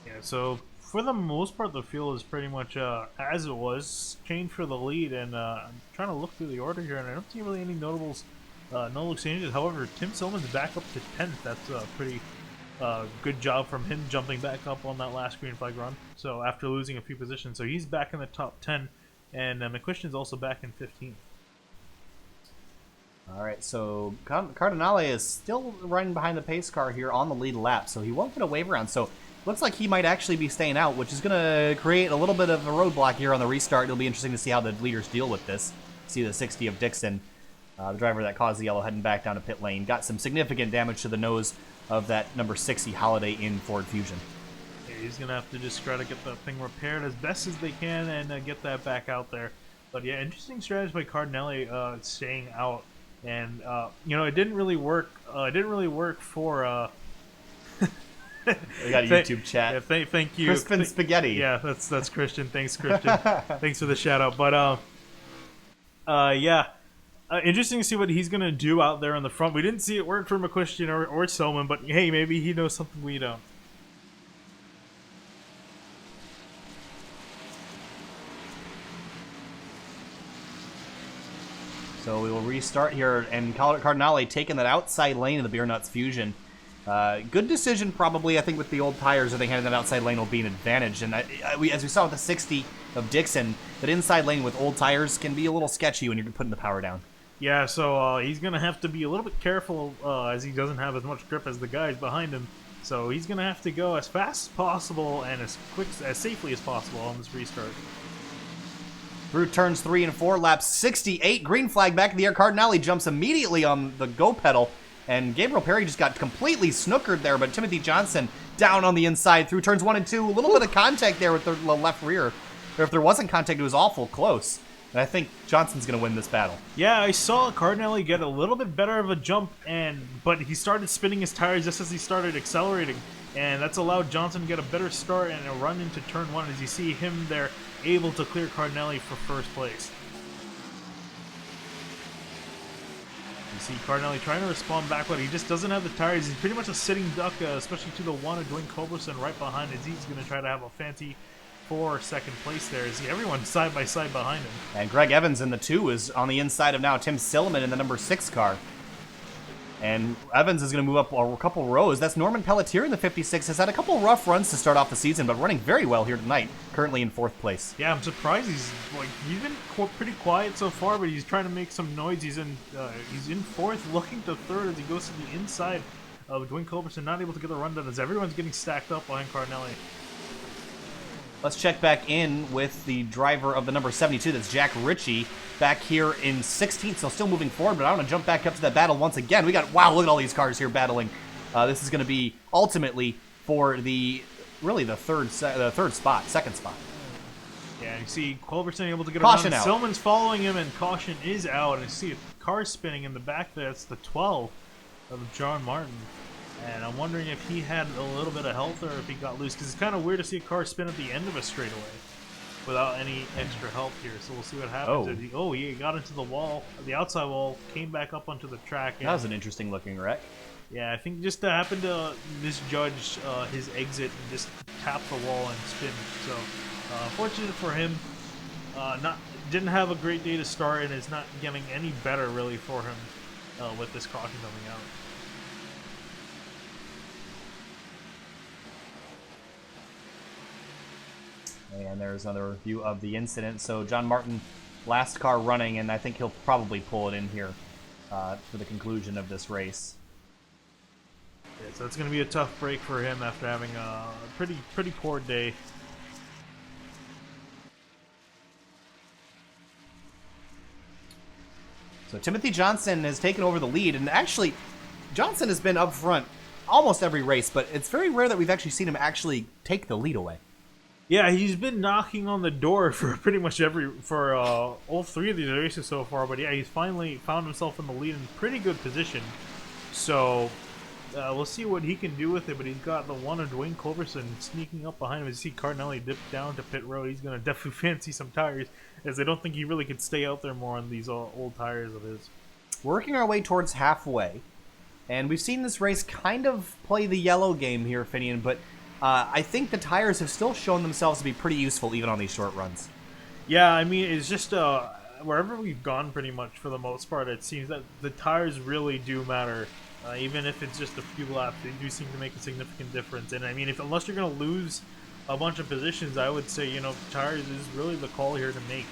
Yeah, so for the most part, the field is pretty much as it was. Changed for the lead, and I'm trying to look through the order here, and I don't see really any notable changes. However, Tim Silman's back up to 10th. That's a pretty good job from him jumping back up on that last green flag run. So after losing a few positions, so he's back in the top 10, and McQuestion's also back in 15th. All right, so Cardinale is still running behind the pace car here on the lead lap, so he won't get a wave around. So looks like he might actually be staying out, which is going to create a little bit of a roadblock here on the restart. It'll be interesting to see how the leaders deal with this. See the 60 of Dixon, the driver that caused the yellow, heading back down to pit lane. Got some significant damage to the nose of that number 60 Holiday in Ford Fusion. Yeah, he's going to have to just try to get that thing repaired as best as they can and get that back out there. But yeah, interesting strategy by Cardinale staying out. And it didn't really work. It didn't really work for. We got a YouTube chat. Yeah, thank you, Crispin Spaghetti. Yeah, that's Christian. Thanks, Christian. Thanks for the shout out. But yeah, interesting to see what he's gonna do out there on the front. We didn't see it work for McQuestion or Selman, but hey, maybe he knows something we don't. So we will restart here, and Cardinale taking that outside lane of the Beer Nuts Fusion. Good decision, probably. I think with the old tires, I think having that outside lane will be an advantage. And as we saw with the 60 of Dixon, that inside lane with old tires can be a little sketchy when you're putting the power down. Yeah, so he's going to have to be a little bit careful as he doesn't have as much grip as the guys behind him. So he's going to have to go as fast as possible and as safely as possible on this restart. Through turns 3 and 4, lap 68, green flag back in the air. Cardinale jumps immediately on the go pedal, and Gabriel Perry just got completely snookered there, but Timothy Johnson down on the inside through turns 1 and 2. A little bit of contact there with the left rear. Or if there wasn't contact, it was awful close. And I think Johnson's going to win this battle. Yeah, I saw Cardinale get a little bit better of a jump, but he started spinning his tires just as he started accelerating. And that's allowed Johnson to get a better start and a run into turn 1 as you see him there able to clear Cardinale for first place. You see Cardinale trying to respond back, but he just doesn't have the tires. He's pretty much a sitting duck, especially to the one of Dwayne Culberson right behind as he's going to try to have a fancy second place there. You see everyone side by side behind him. And Greg Evans in the 2 is on the inside of now Tim Silliman in the number 6 car. And Evans is going to move up a couple rows. That's Norman Pelletier in the 56. Has had a couple rough runs to start off the season, but running very well here tonight. Currently in 4th place. Yeah, I'm surprised. He's been pretty quiet so far, but he's trying to make some noise. He's in 4th, looking to 3rd as he goes to the inside of Dwayne Culberson, not able to get the run done as everyone's getting stacked up behind Cardinale. Let's check back in with the driver of the number 72. That's Jack Ritchie back here in 16th. So still moving forward, but I want to jump back up to that battle once again. Wow, look at all these cars here battling. This is going to be ultimately for second spot. Yeah, you see Culberson able to get Caution around. out. Silman's following him, and caution is out. And you see a car spinning in the back there. That's the 12 of John Martin. And I'm wondering if he had a little bit of health or if he got loose. Because it's kind of weird to see a car spin at the end of a straightaway without any extra help here. So we'll see what happens. He got into the wall, the outside wall, came back up onto the track. That was an interesting looking wreck. Yeah, I think just happened to misjudge his exit and just tap the wall and spin. So, fortunate for him, didn't have a great day to start, and it's not getting any better really for him with this caution coming out. And there's another view of the incident. So John Martin, last car running, and I think he'll probably pull it in here for the conclusion of this race. Yeah, so it's going to be a tough break for him after having a pretty poor day. So Timothy Johnson has taken over the lead, and actually, Johnson has been up front almost every race, but it's very rare that we've actually seen him actually take the lead away. Yeah, he's been knocking on the door for pretty much all three of these races so far. But yeah, he's finally found himself in the lead in pretty good position. So we'll see what he can do with it. But he's got the one of Dwayne Culberson sneaking up behind him. As you see Cardinelli dip down to pit road, he's going to definitely fancy some tires, as I don't think he really could stay out there more on these old tires of his. Working our way towards halfway, and we've seen this race kind of play the yellow game here, Finian, but I think the tires have still shown themselves to be pretty useful even on these short runs. Yeah, I mean, it's just wherever we've gone pretty much for the most part, it seems that the tires really do matter. Even if it's just a few laps, they do seem to make a significant difference. And I mean, unless you're going to lose a bunch of positions, I would say, tires is really the call here to make.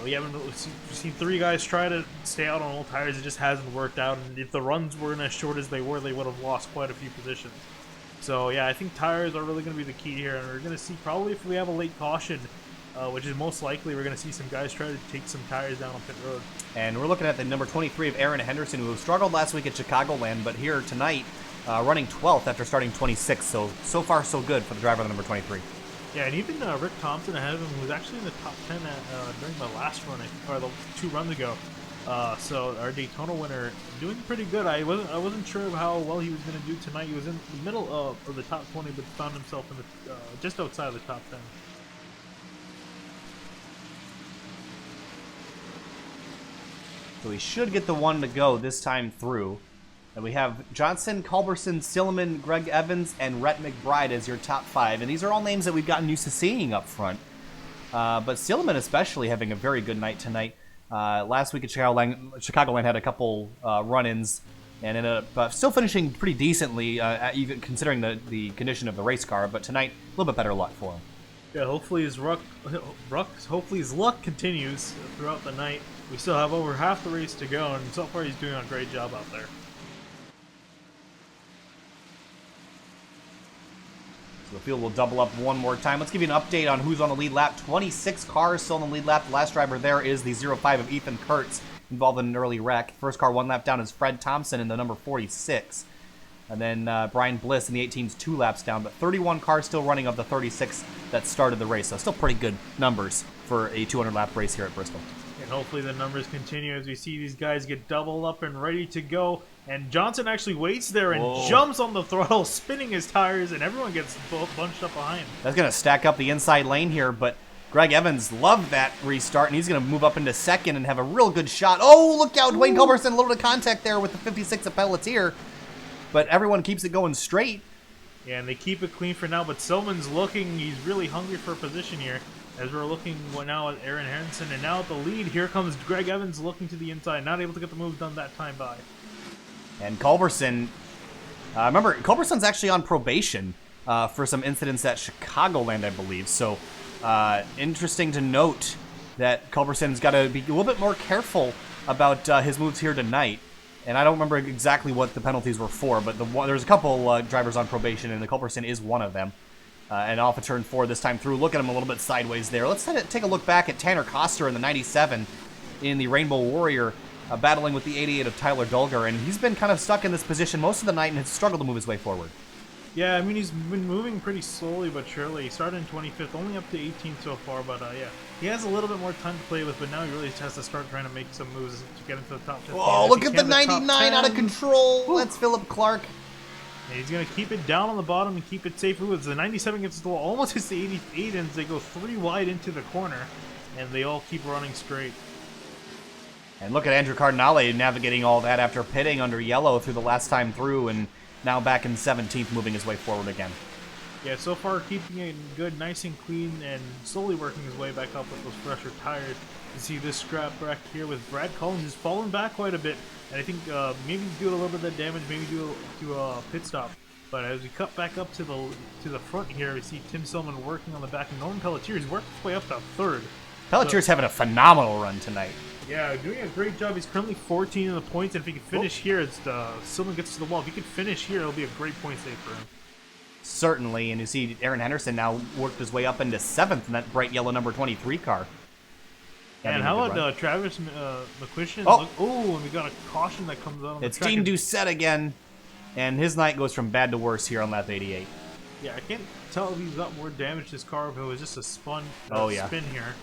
We've seen three guys try to stay out on old tires. It just hasn't worked out. And if the runs weren't as short as they were, they would have lost quite a few positions. So yeah, I think tires are really going to be the key here, and we're going to see probably if we have a late caution, which is most likely, we're going to see some guys try to take some tires down on pit road. And we're looking at the number 23 of Aaron Henderson, who struggled last week at Chicagoland, but here tonight, running 12th after starting 26th. So far so good for the driver on the number 23. Yeah, and even Rick Thompson ahead of him, who was actually in the top 10 during the last run, or the 2 runs ago. So our Daytona winner doing pretty good. I wasn't sure of how well he was going to do tonight. He was in the middle of the top 20, but found himself in the just outside of the top 10. So he should get the one to go this time through. And we have Johnson, Culberson, Silliman, Greg Evans, and Rhett McBride as your top 5. And these are all names that we've gotten used to seeing up front. But Silliman especially having a very good night tonight. Last week at Chicagoland had a couple run-ins and ended up still finishing pretty decently, even considering the condition of the race car. But tonight, a little bit better luck for him. Yeah, hopefully his luck continues throughout the night. We still have over half the race to go, and so far he's doing a great job out there. So the field will double up one more time. Let's give you an update on who's on the lead lap. 26 cars still on the lead lap. The last driver there is the 05 of Ethan Kurtz, involved in an early wreck. First car 1 lap down is Fred Thompson in the number 46. And then Brian Bliss in the 18's 2 laps down. But 31 cars still running of the 36 that started the race. So still pretty good numbers for a 200-lap race here at Bristol. And hopefully the numbers continue as we see these guys get doubled up and ready to go. And Johnson actually waits there and jumps on the throttle, spinning his tires, and everyone gets bunched up behind. That's going to stack up the inside lane here, but Greg Evans loved that restart, and he's going to move up into second and have a real good shot. Oh, look out, Dwayne Culberson, a little bit of contact there with the 56 of Pelletier, but everyone keeps it going straight. Yeah, and they keep it clean for now, but Silman's looking, he's really hungry for a position here. As we're looking now at Aaron Henderson, and now at the lead, here comes Greg Evans looking to the inside, not able to get the move done that time by. And Culberson, remember, Culberson's actually on probation for some incidents at Chicagoland, I believe. So interesting to note that Culberson's got to be a little bit more careful about his moves here tonight. And I don't remember exactly what the penalties were for, but there's a couple drivers on probation, and the Culberson is one of them. And off of turn 4 this time through. Look at him a little bit sideways there. Let's take a look back at Tanner Koster in the 97 in the Rainbow Warrior, battling with the 88 of Tyler Dolger. And he's been kind of stuck in this position most of the night and has struggled to move his way forward. Yeah, I mean, he's been moving pretty slowly but surely. He started in 25th, only up to 18th so far, but yeah. He has a little bit more time to play with, but now he really has to start trying to make some moves to get into the top 15. Oh, If look he at the can, top 99 out of 10. control. Woo. That's Philip Clark. And he's going to keep it down on the bottom and keep it safe. Ooh, the 97 gets the almost hits the 88, and they go 3 wide into the corner, and they all keep running straight. And look at Andrew Cardinale navigating all that after pitting under yellow through the last time through, and now back in 17th, moving his way forward again. Yeah, so far keeping it good, nice and clean, and slowly working his way back up with those fresher tires. You see this scrap back here with Brad Collins is falling back quite a bit, and I think maybe do a little bit of that damage, maybe do a pit stop. But as we cut back up to the front here, we see Tim Silman working on the back, and Norman Pelletier is working his way up to third. Pelletier's having a phenomenal run tonight. Yeah, doing a great job. He's currently 14 in the points, and if he can finish here, it's Silman gets to the wall. If he can finish here, it'll be a great point save for him. Certainly, and you see Aaron Henderson now worked his way up into 7th in that bright yellow number 23 car. And how about Travis McQuistion? Oh, and we got a caution that comes out on it's the track. Dean Doucette again, and his night goes from bad to worse here on lap 88. Yeah, I can't tell if he's got more damage to his car if it was just a spin here.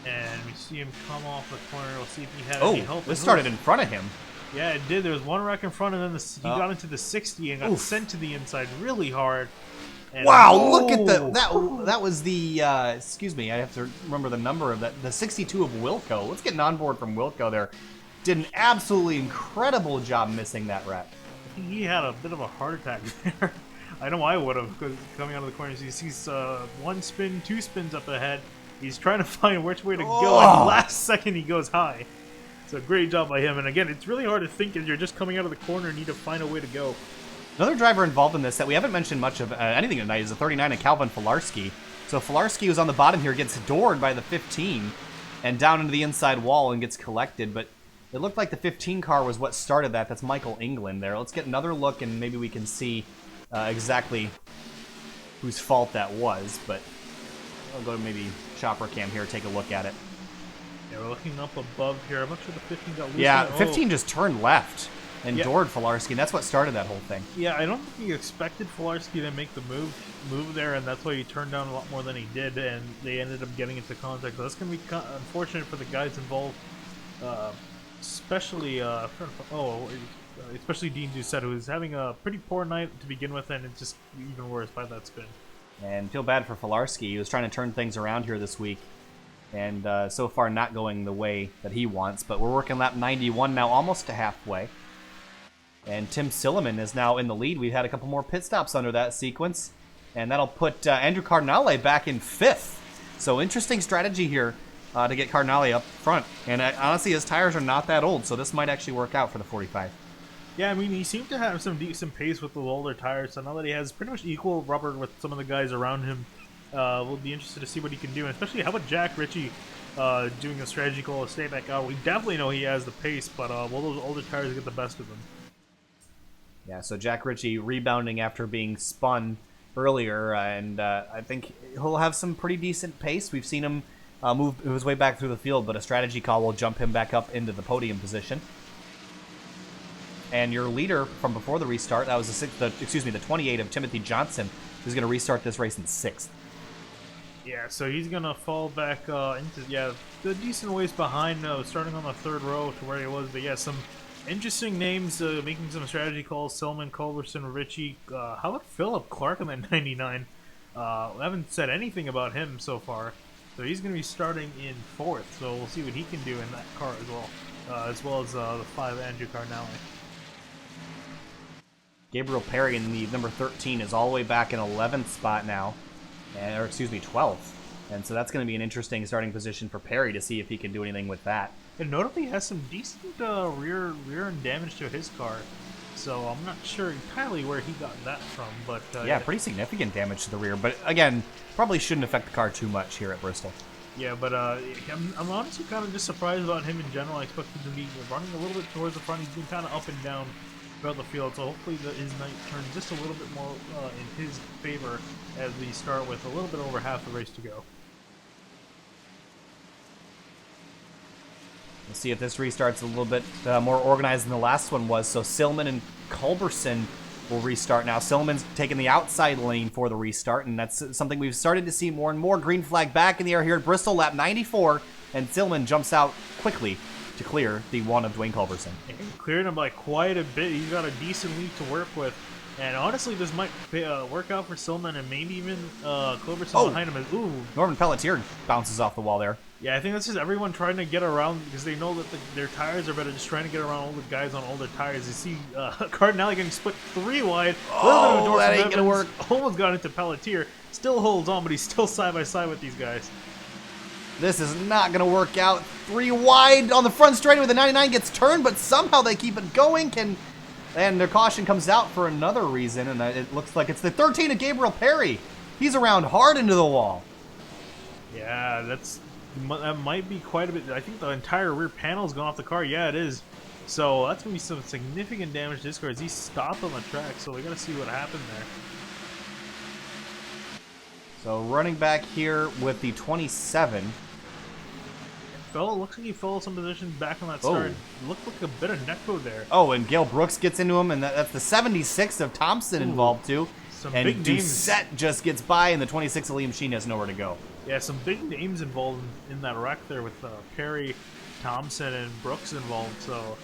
And we see him come off the corner. We'll see if he had any help. This started in front of him. Yeah, it did. There was one wreck in front, and then he got into the 60 and got sent to the inside really hard. And wow, look at that was the, excuse me, I have to remember the number of that, the 62 of Wilco. Let's get an onboard from Wilco there. Did an absolutely incredible job missing that wreck. I think he had a bit of a heart attack there. I know I would have, because coming out of the corner, he sees 1 spin, 2 spins up ahead. He's trying to find which way to go, and last second he goes high. So great job by him. And again, it's really hard to think as you're just coming out of the corner and need to find a way to go. Another driver involved in this that we haven't mentioned much of anything tonight is the 39 of Calvin Filarski. So Filarski, who's on the bottom here, gets doored by the 15 and down into the inside wall and gets collected. But it looked like the 15 car was what started that. That's Michael England there. Let's get another look and maybe we can see exactly whose fault that was. But I'll go to maybe Chopper Cam here, take a look at it. Yeah, we're looking up above here. I'm not sure the 15 got loose. Yeah, 15 just turned left and doored Filarski, and that's what started that whole thing. Yeah, I don't think he expected Filarski to make the move there, and that's why he turned down a lot more than he did, and they ended up getting into contact. So that's going to be unfortunate for the guys involved, especially Dean Doucette, who is having a pretty poor night to begin with, and it's just even worse by that spin. And feel bad for Filarski. He was trying to turn things around here this week. And so far not going the way that he wants. But we're working lap 91 now, almost to halfway. And Tim Silliman is now in the lead. We've had a couple more pit stops under that sequence. And that'll put Andrew Cardinale back in 5th. So interesting strategy here to get Cardinale up front. And honestly, his tires are not that old, so this might actually work out for the 45. Yeah, I mean, he seemed to have some decent pace with the older tires. So now that he has pretty much equal rubber with some of the guys around him, we'll be interested to see what he can do, and especially how about Jack Ritchie doing a strategy call to stay back out. We definitely know he has the pace, but will those older tires get the best of him? Yeah, so Jack Ritchie rebounding after being spun earlier, and I think he'll have some pretty decent pace. We've seen him move his way back through the field, but a strategy call will jump him back up into the podium position. And your leader from before the restart, that was the 28 of Timothy Johnson, who's going to restart this race in 6th. Yeah, so he's going to fall back into, a decent ways behind, starting on the 3rd row to where he was. But yeah, some interesting names making some strategy calls. Selman, Culberson, Ritchie. How about Philip Clark on that 99? We haven't said anything about him so far. So he's going to be starting in 4th. So we'll see what he can do in that car as well as the 5 Andrew Cardinale. Gabriel Perry in the number 13 is all the way back in 11th spot now. 12th. And so that's going to be an interesting starting position for Perry to see if he can do anything with that. And notably has some decent rear end damage to his car. So I'm not sure entirely where he got that from. But yeah, pretty significant damage to the rear. But again, probably shouldn't affect the car too much here at Bristol. Yeah, but I'm honestly kind of just surprised about him in general. I expect him to be running a little bit towards the front. He's been kind of up and down throughout the field, so hopefully his night turns just a little bit more in his favor as we start with a little bit over half the race to go. Let's see if this restart's a little bit more organized than the last one was. So Silman and Culberson will restart now. Silliman's taking the outside lane for the restart, and that's something we've started to see more and more. Green flag back in the air here at Bristol, lap 94, and Silliman jumps out quickly to clear the one of Dwayne Culberson. Cleared him by quite a bit. He's got a decent lead to work with. And honestly, this might work out for Silliman and maybe even Culberson behind him. Ooh. Norman Pelletier bounces off the wall there. Yeah, I think this is everyone trying to get around because they know that their tires are better, just trying to get around all the guys on older tires. You see Cardinale getting split 3 wide. Oh, that ain't going to work. Almost got into Pelletier. Still holds on, but he's still side by side with these guys. This is not going to work out. 3 wide on the front straightaway. The 99 gets turned, but somehow they keep it going. And their caution comes out for another reason, and it looks like it's the 13 of Gabriel Perry. He's around hard into the wall. Yeah, that might be quite a bit. I think the entire rear panel's gone off the car. Yeah, it is. So that's going to be some significant damage to this car as he stopped on the track. So we got to see what happened there. So running back here with the 27. Looks like he fell some position back on that start. Looked like a bit of netcode there. Oh, and Gail Brooks gets into him, and that's the 76 of Thompson involved too. Some and big names. Doucette just gets by, and the 26 of Liam Sheen has nowhere to go. Yeah, some big names involved in that wreck there with Perry, Thompson, and Brooks involved. So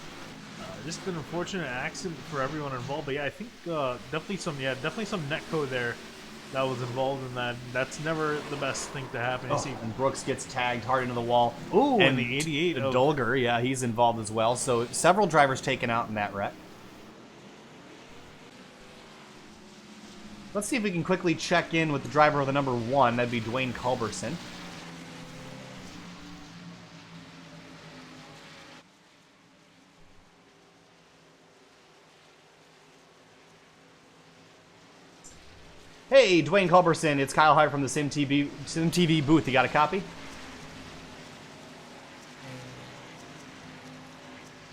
just an unfortunate accident for everyone involved. But yeah, I think definitely some netcode there that was involved in that. That's never the best thing to happen. You see, and Brooks gets tagged hard into the wall. Ooh, and the 88 of Dolger, yeah, he's involved as well. So several drivers taken out in that wreck. Let's see if we can quickly check in with the driver of the number 1. That'd be Dwayne Culberson. Hey, Dwayne Culberson, it's Kyle Hyde from the SimTV booth. You got a copy?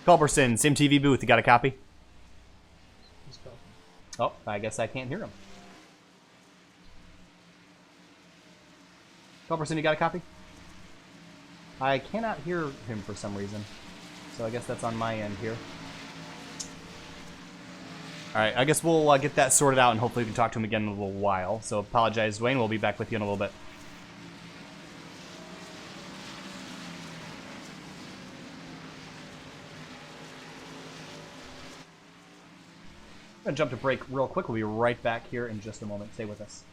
Culberson, SimTV booth. You got a copy? Oh, I guess I can't hear him. Culberson, you got a copy? I cannot hear him for some reason. So I guess that's on my end here. Alright, I guess we'll get that sorted out and hopefully we can talk to him again in a little while. So apologize, Dwayne. We'll be back with you in a little bit. I'm going to jump to break real quick. We'll be right back here in just a moment. Stay with us.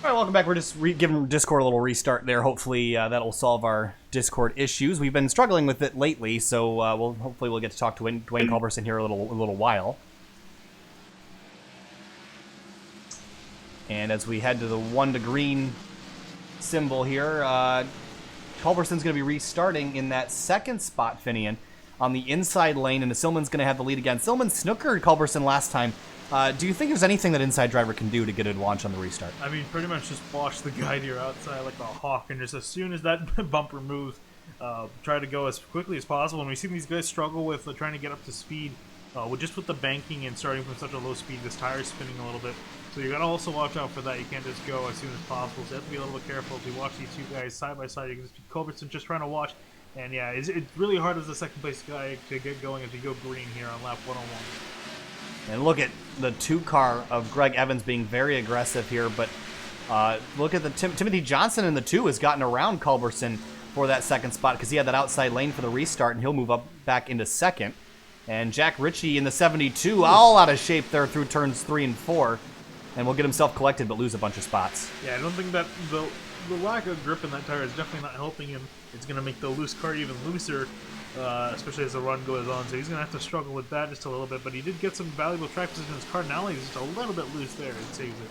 All right, welcome back. We're just giving Discord a little restart there. Hopefully that'll solve our Discord issues. We've been struggling with it lately, so hopefully we'll get to talk to Dwayne Culberson here a little while. And as we head to the 1 to green symbol here, Culberson's going to be restarting in that second spot, Finian, on the inside lane, and Silliman's going to have the lead again. Silliman snookered Culberson last time. Do you think there's anything that inside driver can do to get a launch on the restart? I mean, pretty much just wash the guy to your outside like a hawk, and just as soon as that bumper moves, try to go as quickly as possible. And we've seen these guys struggle with trying to get up to speed, with the banking and starting from such a low speed. This tire's spinning a little bit, so you gotta also watch out for that. You can't just go as soon as possible. So you have to be a little bit careful as we watch these two guys side by side. You can just Culberson just trying to watch, and yeah, it's really hard as the second place guy to get going as we go green here on lap 101. And look at the 2-car of Greg Evans being very aggressive here, but look at the Timothy Johnson in the 2 has gotten around Culberson for that second spot because he had that outside lane for the restart, and he'll move up back into second. And Jack Ritchie in the 72, all out of shape there through turns 3 and 4. and will get himself collected but lose a bunch of spots. Yeah, I don't think that the lack of grip in that tire is definitely not helping him. It's going to make the loose car even looser, especially as the run goes on. So he's going to have to struggle with that just a little bit. But he did get some valuable track position in his car. Now he's just a little bit loose there. It saves it.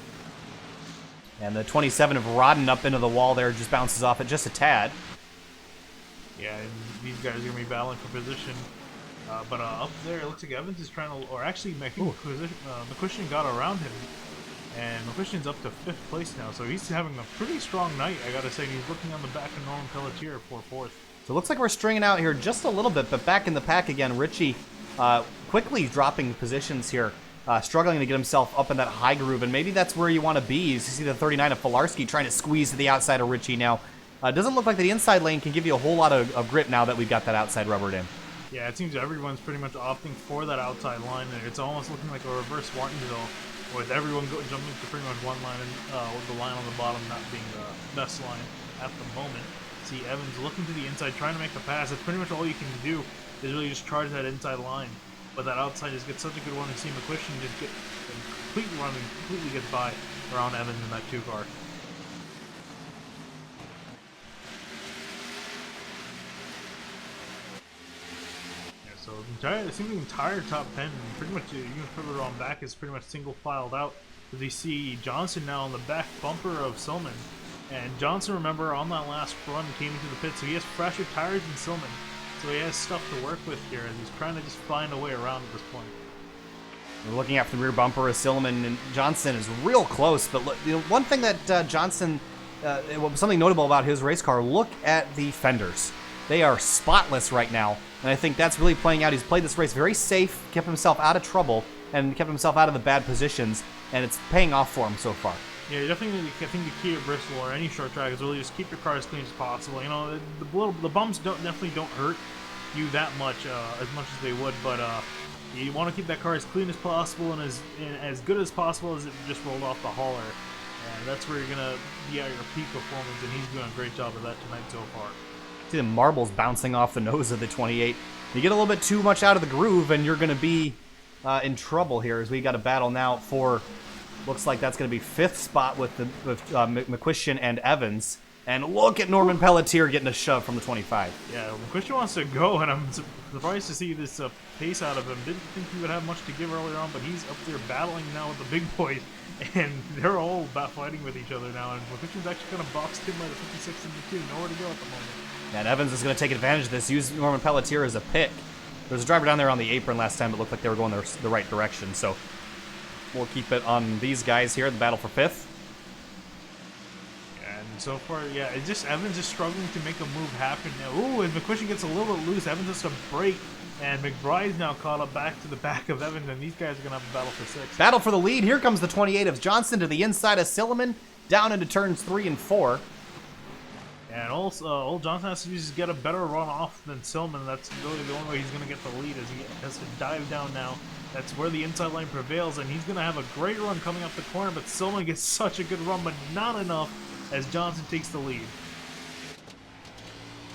And the 27 of Rodden up into the wall there just bounces off it just a tad. Yeah, and these guys are going to be battling for position. But up there, it looks like Evans is trying to, or actually, I think McCuistion got around him. And McCuistion's up to 5th place now, so he's having a pretty strong night, I gotta say. He's looking on the back of Norman Pelletier for 4th. So it looks like we're stringing out here just a little bit, but back in the pack again. Richie quickly dropping positions here, struggling to get himself up in that high groove, and maybe that's where you want to be. You see the 39 of Filarski trying to squeeze to the outside of Richie now. Doesn't look like the inside lane can give you a whole lot of grip now that we've got that outside rubbered in. Yeah, it seems everyone's pretty much opting for that outside line there. It's almost looking like a reverse Martinsville, with everyone jumping to pretty much one line, and with the line on the bottom not being the best line at the moment. See Evans looking to the inside, trying to make the pass. That's pretty much all you can do, is really just charge that inside line. But that outside just gets such a good one to see McCuistion just get a complete run and completely gets by around Evans in that 2 car. So it seems the entire top 10, pretty much even further on back, is pretty much single filed out. As you see Johnson now on the back bumper of Silman. And Johnson, remember, on that last run came into the pit, so he has fresher tires than Silman. So he has stuff to work with here, and he's trying to just find a way around at this point. We're looking after the rear bumper of Silman, and Johnson is real close. But one thing that Johnson, something notable about his race car, look at the fenders. They are spotless right now, and I think that's really playing out. He's played this race very safe, kept himself out of trouble, and kept himself out of the bad positions, and it's paying off for him so far. Yeah, definitely. I think the key at Bristol or any short track is really just keep your car as clean as possible. You know, the bumps definitely don't hurt you that much, as they would, but you want to keep that car as clean as possible and as good as possible as it just rolled off the hauler. And that's where you're gonna be at your peak performance, and he's doing a great job of that tonight so far. See the marbles bouncing off the nose of the 28. You get a little bit too much out of the groove, and you're going to be in trouble here, as we got a battle now for, looks like that's going to be 5th spot with McCuistion and Evans. And look at Norman Pelletier getting a shove from the 25. Yeah, McCuistion wants to go, and I'm surprised to see this pace out of him. Didn't think he would have much to give earlier on, but he's up there battling now with the big boys, and they're all fighting with each other now. And McCuistion's actually kind of boxed in by the 56 and the 2. Nowhere to go at the moment. And Evans is going to take advantage of this, use Norman Pelletier as a pick. There was a driver down there on the apron last time, but looked like they were going the right direction. So we'll keep it on these guys here, the battle for 5th. And so far, yeah, it's just Evans is struggling to make a move happen now. Ooh, and McCuistion gets a little bit loose. Evans has to break, and McBride's now caught up back to the back of Evans, and these guys are going to have a battle for 6. Battle for the lead. Here comes the 28 of Johnson to the inside of Silliman, down into turns 3 and 4. And also, old Johnson has to just get a better run off than Silman. That's really the only way he's going to get the lead, as he has to dive down now. That's where the inside line prevails, and he's going to have a great run coming up the corner, but Silman gets such a good run, but not enough, as Johnson takes the lead.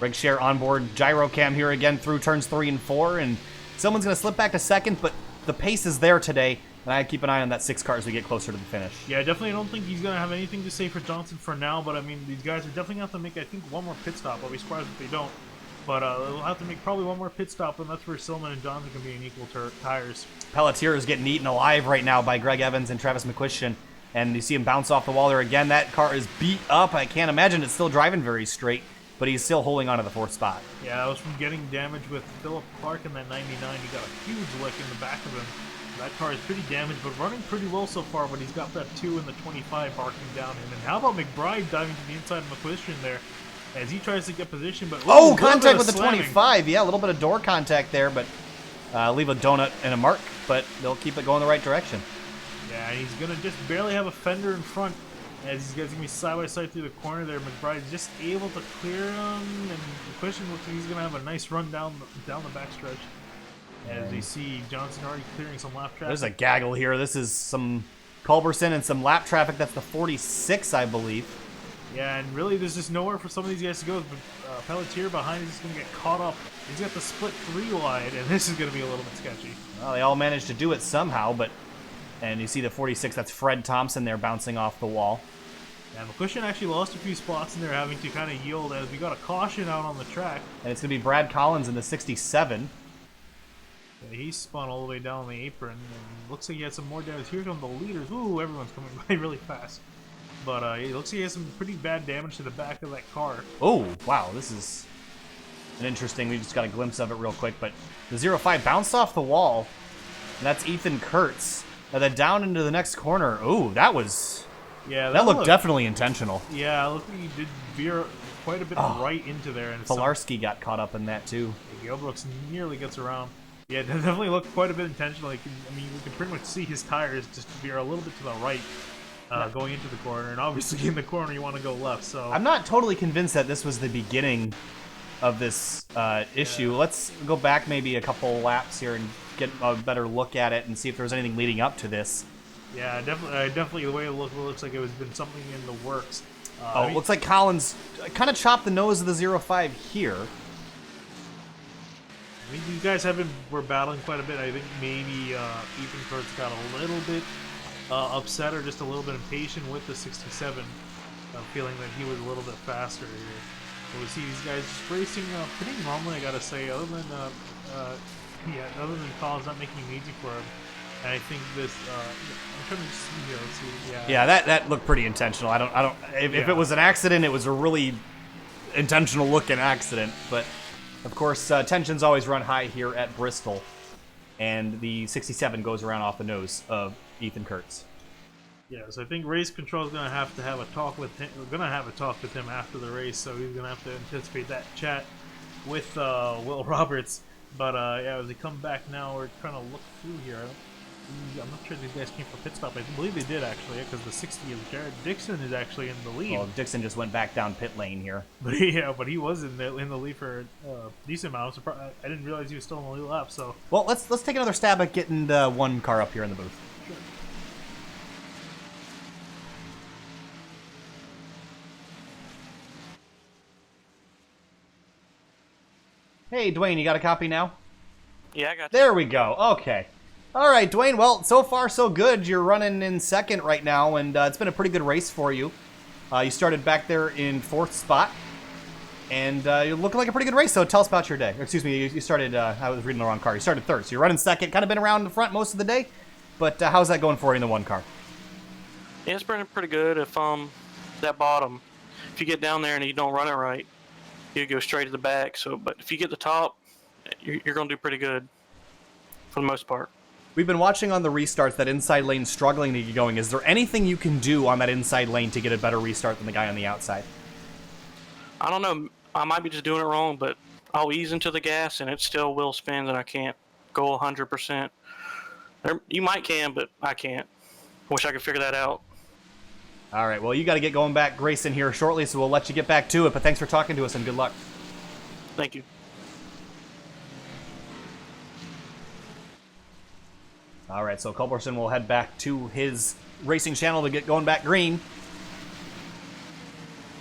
Rigshare on board gyro cam here again through turns 3 and 4, and Silman's going to slip back to 2nd, but the pace is there today. And I keep an eye on that 6 car as we get closer to the finish. Yeah, definitely don't think he's going to have anything to say for Johnson for now, but I mean, these guys are definitely going to have to make, I think, one more pit stop. I'll be surprised if they don't. But they'll have to make probably one more pit stop, and that's where Silman and Johnson can be in equal tires. Pelletier is getting eaten alive right now by Greg Evans and Travis McCuistion. And you see him bounce off the wall there again. That car is beat up. I can't imagine it's still driving very straight, but he's still holding on to the 4th spot. Yeah, that was from getting damaged with Philip Clark in that 99. He got a huge lick in the back of him. That car is pretty damaged, but running pretty well so far, but he's got that 2 in the 25 barking down him. And how about McBride diving to the inside of McCuistion there as he tries to get position, but oh, contact with the 25. Yeah, a little bit of door contact there, but leave a donut and a mark, but they'll keep it going the right direction. Yeah, he's going to just barely have a fender in front as he's going to be side by side through the corner there. McBride's just able to clear him, and McCuistion looks like he's going to have a nice run down the backstretch. As you see Johnson already clearing some lap traffic. There's a gaggle here. This is some Culberson and some lap traffic. That's the 46, I believe. Yeah, and really there's just nowhere for some of these guys to go. But Pelletier behind is just going to get caught up. He's got the split 3 wide, and this is going to be a little bit sketchy. Well, they all managed to do it somehow, but And you see the 46, that's Fred Thompson there bouncing off the wall. And McCushion actually lost a few spots in there, having to kind of yield as we got a caution out on the track. And it's going to be Brad Collins in the 67. Yeah, he spun all the way down the apron, and looks like he had some more damage. Here come the leaders. Ooh, everyone's coming by really fast. But it looks like he has some pretty bad damage to the back of that car. Oh, wow, this is an interesting, we just got a glimpse of it real quick, but the 05 bounced off the wall, and that's Ethan Kurtz. And then down into the next corner. Ooh, that was... Yeah, that looked definitely intentional. Yeah, it looked like he did veer quite a bit right into there. And Pilarski got caught up in that, too. Gail Brooks nearly gets around. Yeah, it definitely looked quite a bit intentional. I mean, we can pretty much see his tires just veer a little bit to the right going into the corner. And obviously in the corner you want to go left. So I'm not totally convinced that this was the beginning of this issue. Yeah. Let's go back maybe a couple laps here and get a better look at it and see if there was anything leading up to this. Yeah, definitely the way it looks like it was been something in the works. It looks like Collins kind of chopped the nose of the 05 here. I mean, these guys were battling quite a bit. I think maybe Ethan Kurtz got a little bit upset or just a little bit impatient with the 67, feeling that he was a little bit faster here. So we see these guys just racing pretty normally, I gotta say, other than Collins not making it easy for him. And I think this, I'm trying to see here. Let's see. Yeah, that looked pretty intentional. If it was an accident, it was a really intentional looking accident. But of course, tensions always run high here at Bristol, and the 67 goes around off the nose of Ethan Kurtz. Yeah, so I think race control is gonna have a talk with him. We're gonna have a talk with him after the race, so he's gonna have to anticipate that chat with Will Roberts. But yeah, as we come back now, we're trying to look through here. I'm not sure these guys came for pit stop. I believe they did actually, because the 60 of Jared Dixon is actually in the lead. Well, Dixon just went back down pit lane here. But but he was in the lead for a decent amount. I didn't realize he was still in the lead lap. So well, let's take another stab at getting the one car up here in the booth. Sure. Hey, Dwayne, you got a copy now? Yeah, I got There we go. Okay. All right, Dwayne. Well, so far so good. You're running in second right now, and it's been a pretty good race for you. You started back there in 4th spot, and you're looking like a pretty good race. So tell us about your day. Excuse me, you started, I was reading the wrong car. You started 3rd, so you're running 2nd. Kind of been around the front most of the day, but how's that going for you in the one car? Yeah, it's pretty good. If that bottom, if you get down there and you don't run it right, you go straight to the back. So, but if you get the top, you're going to do pretty good for the most part. We've been watching on the restarts that inside lane struggling to get going. Is there anything you can do on that inside lane to get a better restart than the guy on the outside? I don't know. I might be just doing it wrong, but I'll ease into the gas and it still will spin, and I can't go 100%. You might can, but I can't. Wish I could figure that out. All right, well, you got to get going back racing here shortly, so we'll let you get back to it. But thanks for talking to us, and good luck. Thank you. All right, so Culberson will head back to his racing channel to get going back green.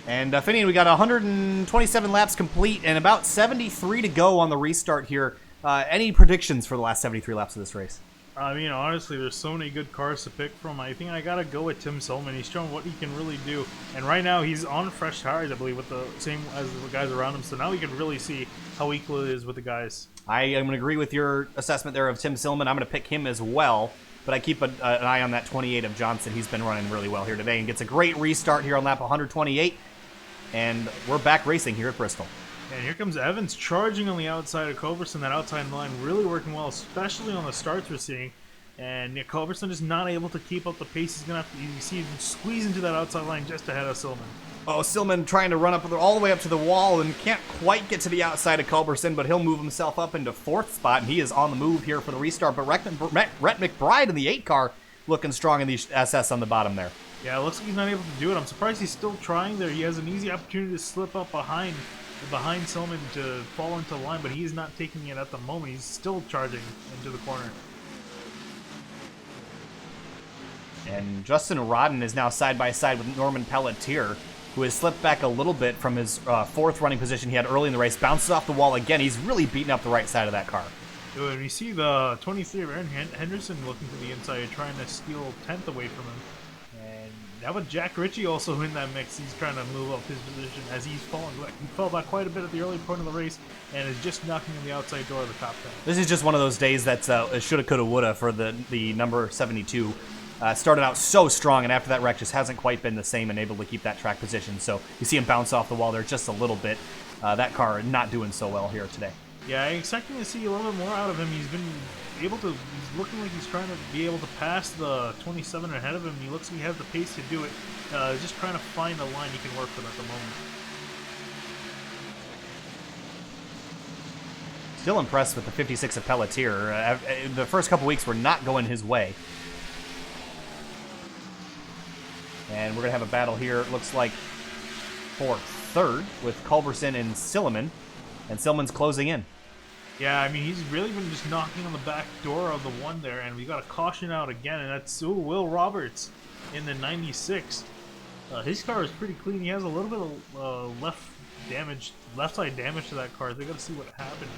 And Finian, we got 127 laps complete and about 73 to go on the restart here. Any predictions for the last 73 laps of this race? I mean, honestly, there's so many good cars to pick from. I think I gotta go with Tim Silman. He's shown what he can really do, and right now he's on fresh tires, I believe, with the same as the guys around him. So now we can really see how equal it is with the guys. I am going to agree with your assessment there of Tim Silman. I'm going to pick him as well, but I keep an eye on that 28 of Johnson. He's been running really well here today and gets a great restart here on lap 128, and we're back racing here at Bristol. And here comes Evans charging on the outside of Culberson. That outside line really working well, especially on the starts we're seeing. And Culberson is not able to keep up the pace. He's going to have to, you see him squeeze into that outside line just ahead of Silman. Oh, Silman trying to run up all the way up to the wall and can't quite get to the outside of Culberson, but he'll move himself up into 4th spot, and he is on the move here for the restart. But Rhett McBride in the 8 car looking strong in the SS on the bottom there. Yeah, it looks like he's not able to do it. I'm surprised he's still trying there. He has an easy opportunity to slip up behind Silman to fall into line, but he's not taking it at the moment. He's still charging into the corner. And Justin Rodden is now side by side with Norman Pelletier, who has slipped back a little bit from his 4th running position he had early in the race. Bounces off the wall again. He's really beating up the right side of that car. And we see the 23 of Aaron Henderson looking to the inside, trying to steal 10th away from him. And now with Jack Ritchie also in that mix, he's trying to move up his position as he's fallen. He fell back quite a bit at the early point of the race and is just knocking on the outside door of the top 10. This is just one of those days that's shoulda, coulda, woulda for the number 72. Started out so strong, and after that wreck just hasn't quite been the same and able to keep that track position. So you see him bounce off the wall there just a little bit. That car not doing so well here today. Yeah, I'm expecting to see a little bit more out of him. He's been able to, he's looking like he's trying to be able to pass the 27 ahead of him. He looks like he has the pace to do it. He's just trying to find a line he can work with at the moment. Still impressed with the 56 of Pelletier. The first couple weeks were not going his way. And we're going to have a battle here, it looks like, for third with Culberson and Silliman. And Silliman's closing in. Yeah, I mean, he's really been just knocking on the back door of the one there, and we got a caution out again, and that's Will Roberts in the 96. His car is pretty clean. He has a little bit of left side damage to that car. They got to see what happened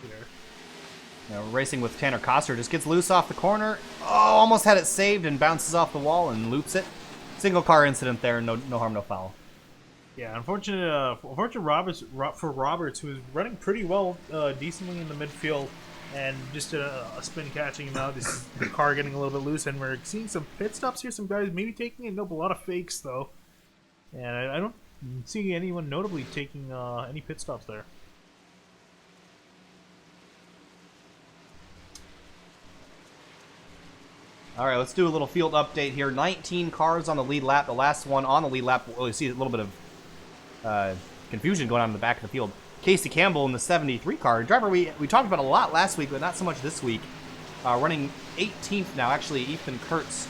here. Now, racing with Tanner Koster, just gets loose off the corner. Oh, almost had it saved and bounces off the wall and loops it. Single car incident there, no harm, no foul. Yeah, unfortunate for Roberts, who was running pretty well, decently in the midfield, and just a spin catching him out. This the car getting a little bit loose, and we're seeing some pit stops here. Some guys maybe taking it. Nope, a lot of fakes though, and I don't see anyone notably taking any pit stops there. All right, let's do a little field update here. 19 cars on the lead lap. The last one on the lead lap, well, you see a little bit of confusion going on in the back of the field. Casey Campbell in the 73 car. Driver we talked about a lot last week, but not so much this week. Running 18th now. Actually, Ethan Kurtz,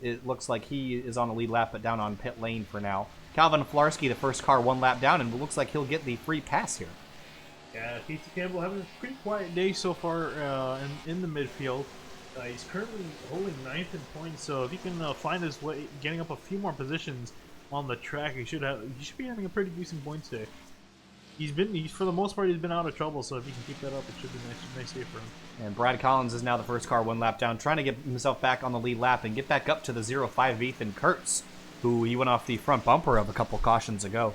it looks like he is on the lead lap, but down on pit lane for now. Calvin Flarski, the first car, one lap down, and it looks like he'll get the free pass here. Yeah, Casey Campbell having a pretty quiet day so far in the midfield. He's currently holding 9th in points, so if he can find his way, getting up a few more positions on the track, he should be having a pretty decent points day. He's for the most part, he's been out of trouble, so if he can keep that up, it should be a nice day for him. And Brad Collins is now the first car, one lap down, trying to get himself back on the lead lap and get back up to the 0.5 Ethan Kurtz, who he went off the front bumper of a couple cautions ago.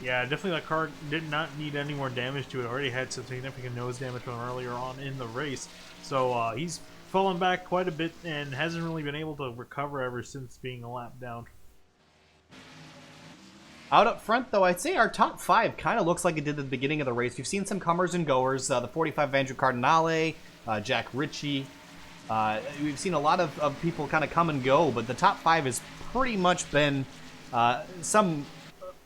Yeah, definitely that car did not need any more damage to it. Already had some significant nose damage from earlier on in the race, so he's fallen back quite a bit and hasn't really been able to recover ever since being a lap down. Out up front, though, I'd say our top 5 kind of looks like it did at the beginning of the race. We've seen some comers and goers. The 45 Andrew Cardinale, Jack Ritchie. We've seen a lot of people kind of come and go, but the top 5 has pretty much been some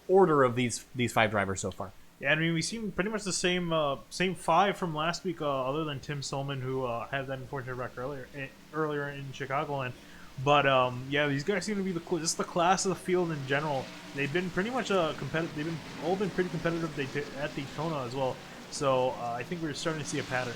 order of these 5 drivers so far. Yeah, I mean, we've seen pretty much the same 5 from last week, other than Tim Solman, who had that unfortunate wreck earlier in Chicagoland. But yeah, these guys seem to be just the class of the field in general. They've been pretty much competitive. They've all been pretty competitive at Daytona as well. So I think we're starting to see a pattern.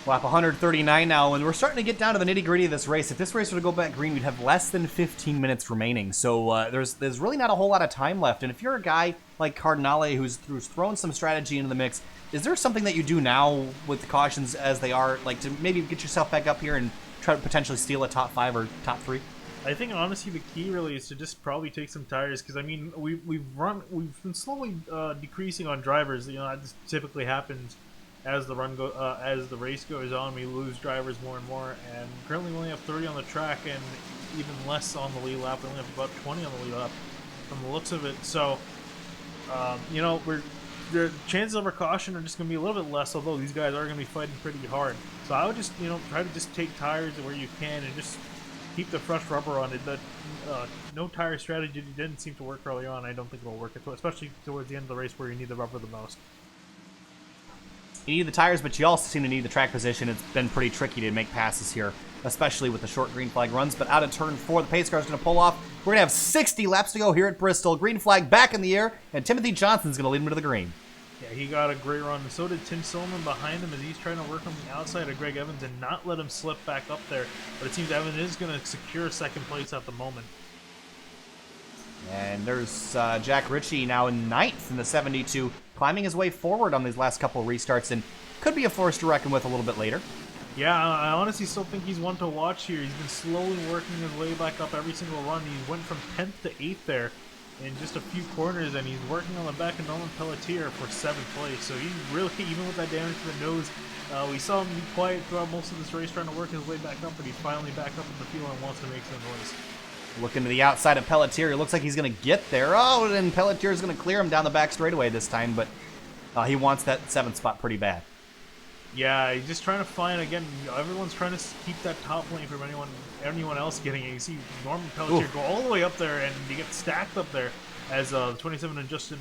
Lap 139 now, and we're starting to get down to the nitty-gritty of this race. If this race were to go back green, we'd have less than 15 minutes remaining. So there's really not a whole lot of time left. And if you're a guy like Cardinale who's thrown some strategy into the mix, is there something that you do now with the cautions as they are, like to maybe get yourself back up here and try to potentially steal a top 5 or top 3? I think honestly the key really is to just probably take some tires, because I mean we've been slowly decreasing on drivers. You know, that just typically happens as the race goes on. We lose drivers more and more, and currently we only have 30 on the track and even less on the lead lap. We only have about 20 on the lead lap from the looks of it. So you know, the chances of our caution are just going to be a little bit less, although these guys are going to be fighting pretty hard. So I would just, you know, try to just take tires where you can and just keep the fresh rubber on it. That no tire strategy didn't seem to work early on. I don't think it'll work, especially towards the end of the race where you need the rubber the most. You need the tires, but you also seem to need the track position. It's been pretty tricky to make passes here, especially with the short green flag runs. But out of turn 4, the pace car is going to pull off. We're going to have 60 laps to go here at Bristol. Green flag back in the air, and Timothy Johnson's going to lead him to the green. Yeah, he got a great run. So did Tim Solman behind him as he's trying to work on the outside of Greg Evans and not let him slip back up there. But it seems Evans is going to secure second place at the moment. And there's Jack Ritchie now in 9th in the 72, climbing his way forward on these last couple of restarts, and could be a force to reckon with a little bit later. Yeah, I honestly still think he's one to watch here. He's been slowly working his way back up every single run. He went from 10th to 8th there in just a few corners, and he's working on the back of Norman Pelletier for 7th place. So he's really, even with that damage to the nose, we saw him be quiet throughout most of this race trying to work his way back up, but he's finally back up in the field and wants to make some noise. Looking to the outside of Pelletier. It looks like he's going to get there. Oh, and Pelletier's going to clear him down the back straightaway this time, but he wants that 7th spot pretty bad. Yeah, he's just trying to find, again, everyone's trying to keep that top lane from anyone else getting it. You see Norman Pelletier go all the way up there, and he gets stacked up there as 27 and Justin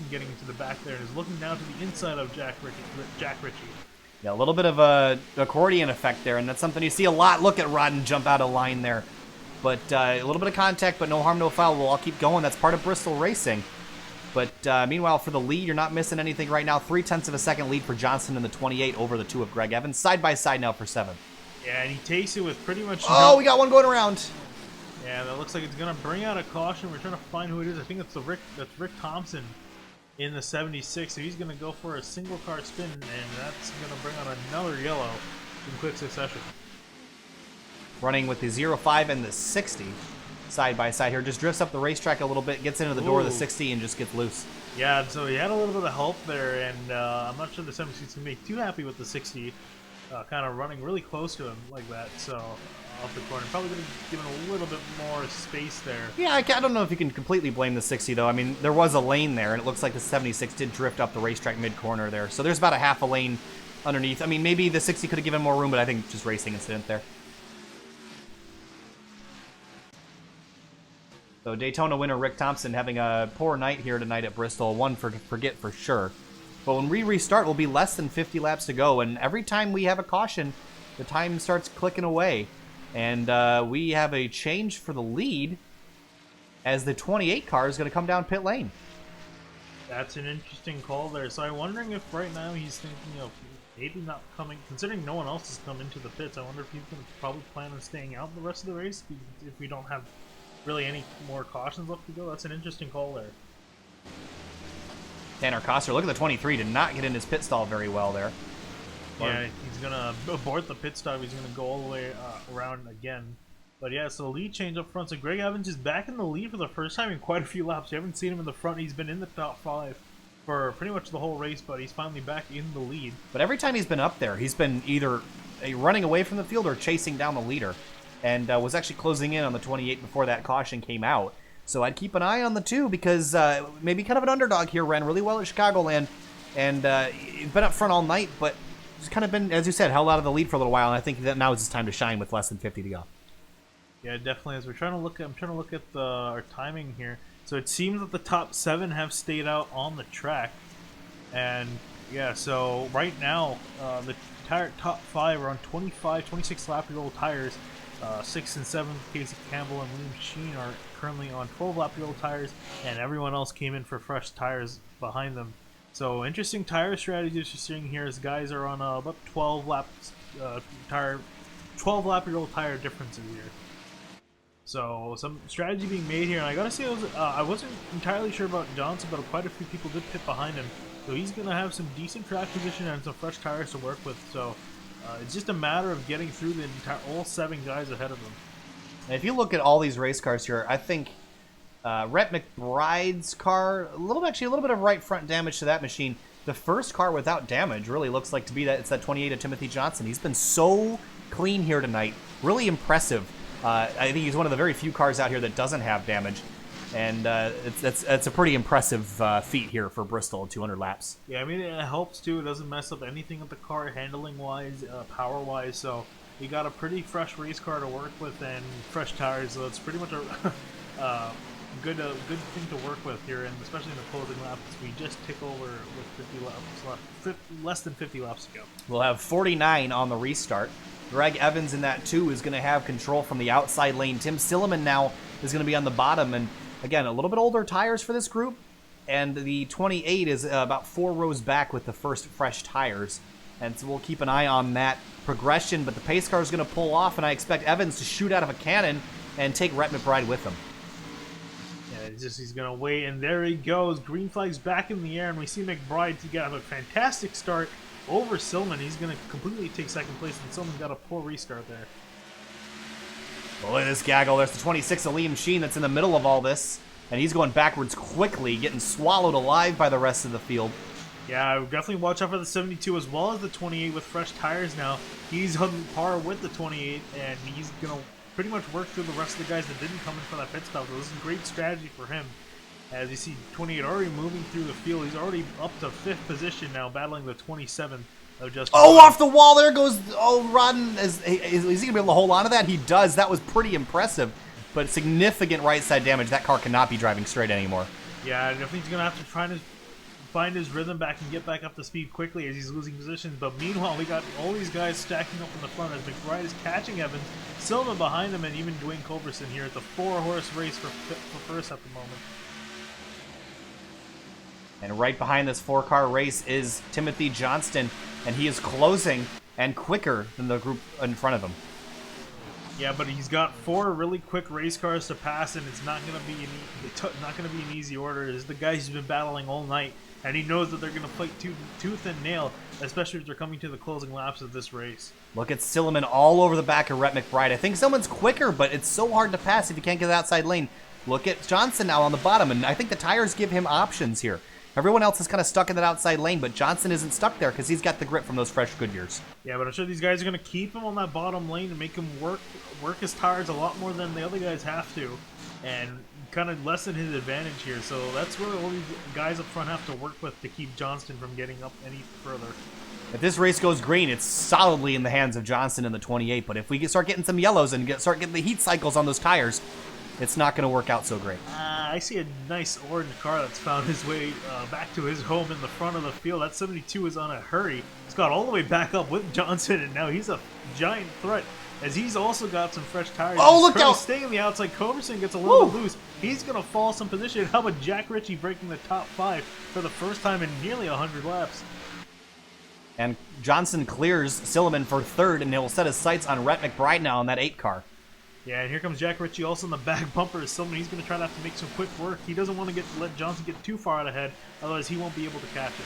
getting into the back there and is looking down to the inside of Jack Ritchie. Yeah, a little bit of a accordion effect there, and that's something you see a lot. Look at Rodden jump out of line there. But a little bit of contact, but no harm, no foul. We'll all keep going. That's part of Bristol racing. But meanwhile, for the lead, you're not missing anything right now. 0.3 of a second lead for Johnson in the 28 over the 2 of Greg Evans. Side by side now for 7th. Yeah, and he takes it with pretty much... Oh, we got one going around. Yeah, that looks like it's going to bring out a caution. We're trying to find who it is. I think it's that's Rick Thompson in the 76. So he's going to go for a single car spin, and that's going to bring out another yellow in quick succession. Running with the 0.5 and the 60 side by side here. Just drifts up the racetrack a little bit, gets into the door of the 60 and just gets loose. Yeah, so he had a little bit of help there, and I'm not sure the 76 can make too happy with the 60 kind of running really close to him like that. So off the corner, probably going to give him a little bit more space there. Yeah, I don't know if you can completely blame the 60 though. I mean, there was a lane there, and it looks like the 76 did drift up the racetrack mid-corner there. So there's about a half a lane underneath. I mean, maybe the 60 could have given more room, but I think just racing incident there. So Daytona winner Rick Thompson having a poor night here tonight at Bristol. One for forget for sure. But when we restart, we'll be less than 50 laps to go. And every time we have a caution, the time starts clicking away. And we have a change for the lead as the 28 car is going to come down pit lane. That's an interesting call there. So I'm wondering if right now he's thinking of maybe not coming, considering no one else has come into the pits. I wonder if he's going to probably plan on staying out the rest of the race if we don't have really any more cautions left to go. That's an interesting call there. Tanner Coster, look at the 23, did not get in his pit stall very well there. Yeah, he's going to abort the pit stop. He's going to go all the way around again. But yeah, so lead change up front. So Greg Evans is back in the lead for the first time in quite a few laps. You haven't seen him in the front. He's been in the top 5 for pretty much the whole race, but he's finally back in the lead. But every time he's been up there, he's been either running away from the field or chasing down the leader. And was actually closing in on the 28 before that caution came out. So I'd keep an eye on the 2 because maybe kind of an underdog here, ran really well at Chicagoland. And he's been up front all night, but he's kind of been, as you said, held out of the lead for a little while. And I think that now is his time to shine with less than 50 to go. Yeah, definitely. As I'm trying to look at our timing here. So it seems that the top 7 have stayed out on the track. And yeah, so right now, the top 5 are on 26 lap-year-old tires. 6th and 7th, Casey Campbell and William Sheen are currently on 12 lap-year-old tires, and everyone else came in for fresh tires behind them. So interesting tire strategies you're seeing here as guys are on about 12 lap-year-old tire differences here. So some strategy being made here, and I gotta say I wasn't entirely sure about Johnson, but quite a few people did pit behind him. So he's gonna have some decent track position and some fresh tires to work with. So. It's just a matter of getting through all 7 guys ahead of them. And if you look at all these race cars here, I think Rhett McBride's car, a little bit of right front damage to that machine. The first car without damage really looks like to be it's that 28 of Timothy Johnson. He's been so clean here tonight, really impressive. I think he's one of the very few cars out here that doesn't have damage. And it's a pretty impressive feat here for Bristol, 200 laps. Yeah, I mean, it helps too. It doesn't mess up anything with the car, handling-wise, power-wise. So you got a pretty fresh race car to work with and fresh tires. So it's pretty much a good thing to work with here, and especially in the closing laps. We just tick over with 50 laps left, less than 50 laps to go. We'll have 49 on the restart. Greg Evans in that 2 is going to have control from the outside lane. Tim Silliman now is going to be on the bottom, and again, a little bit older tires for this group, and the 28 is about 4 rows back with the first fresh tires. And so we'll keep an eye on that progression, but the pace car is going to pull off, and I expect Evans to shoot out of a cannon and take Rhett McBride with him. Yeah, He's going to wait, and there he goes. Green flag's back in the air, and we see McBride to get a fantastic start over Silman. He's going to completely take second place, and Silman got a poor restart there. Well, look at this gaggle. There's the 26 of Liam Sheen that's in the middle of all this, and he's going backwards quickly, getting swallowed alive by the rest of the field. Yeah, definitely watch out for the 72 as well as the 28 with fresh tires now. He's on par with the 28, and he's going to pretty much work through the rest of the guys that didn't come in for that pit stop. So this is a great strategy for him. As you see, 28 already moving through the field. He's already up to 5th position now, battling the 27 of Justin. Oh, off the wall. There goes. Oh, Rodden. Is he going to be able to hold on to that? He does. That was pretty impressive, but significant right side damage. That car cannot be driving straight anymore. Yeah, definitely he's going to have to try to find his rhythm back and get back up to speed quickly as he's losing positions. But meanwhile, we got all these guys stacking up in the front as McBride is catching Evans, Silva behind him, and even Dwayne Culberson here. It's a 4-horse race for first at the moment. And right behind this 4-car race is Timothy Johnston, and he is closing and quicker than the group in front of him. Yeah, but he's got 4 really quick race cars to pass, and it's not going to be an easy order. It's the guys he's been battling all night, and he knows that they're going to fight tooth and nail, especially if they're coming to the closing laps of this race. Look at Silliman all over the back of Rhett McBride. I think Silliman's quicker, but it's so hard to pass if you can't get the outside lane. Look at Johnson now on the bottom, and I think the tires give him options here. Everyone else is kind of stuck in that outside lane, but Johnson isn't stuck there because he's got the grip from those fresh Goodyears. Yeah, but I'm sure these guys are going to keep him on that bottom lane and make him work his tires a lot more than the other guys have to, and kind of lessen his advantage here. So that's really all these guys up front have to work with to keep Johnston from getting up any further. If this race goes green, it's solidly in the hands of Johnson in the 28, but if we start getting some yellows and start getting the heat cycles on those tires, it's not going to work out so great. I see a nice orange car that's found his way back to his home in the front of the field. That 72 is on a hurry. He's got all the way back up with Johnson, and now he's a giant threat as he's also got some fresh tires. Oh, he's look out! Staying on the outside. Culberson gets a little bit loose. He's going to fall some position. How about Jack Ritchie breaking the top 5 for the first time in nearly 100 laps? And Johnson clears Silliman for 3rd, and he'll set his sights on Rhett McBride now on that 8 car. Yeah, and here comes Jack Ritchie also in the back bumper. He's going to try to have to make some quick work. He doesn't want to let Johnson get too far out ahead, otherwise he won't be able to catch it.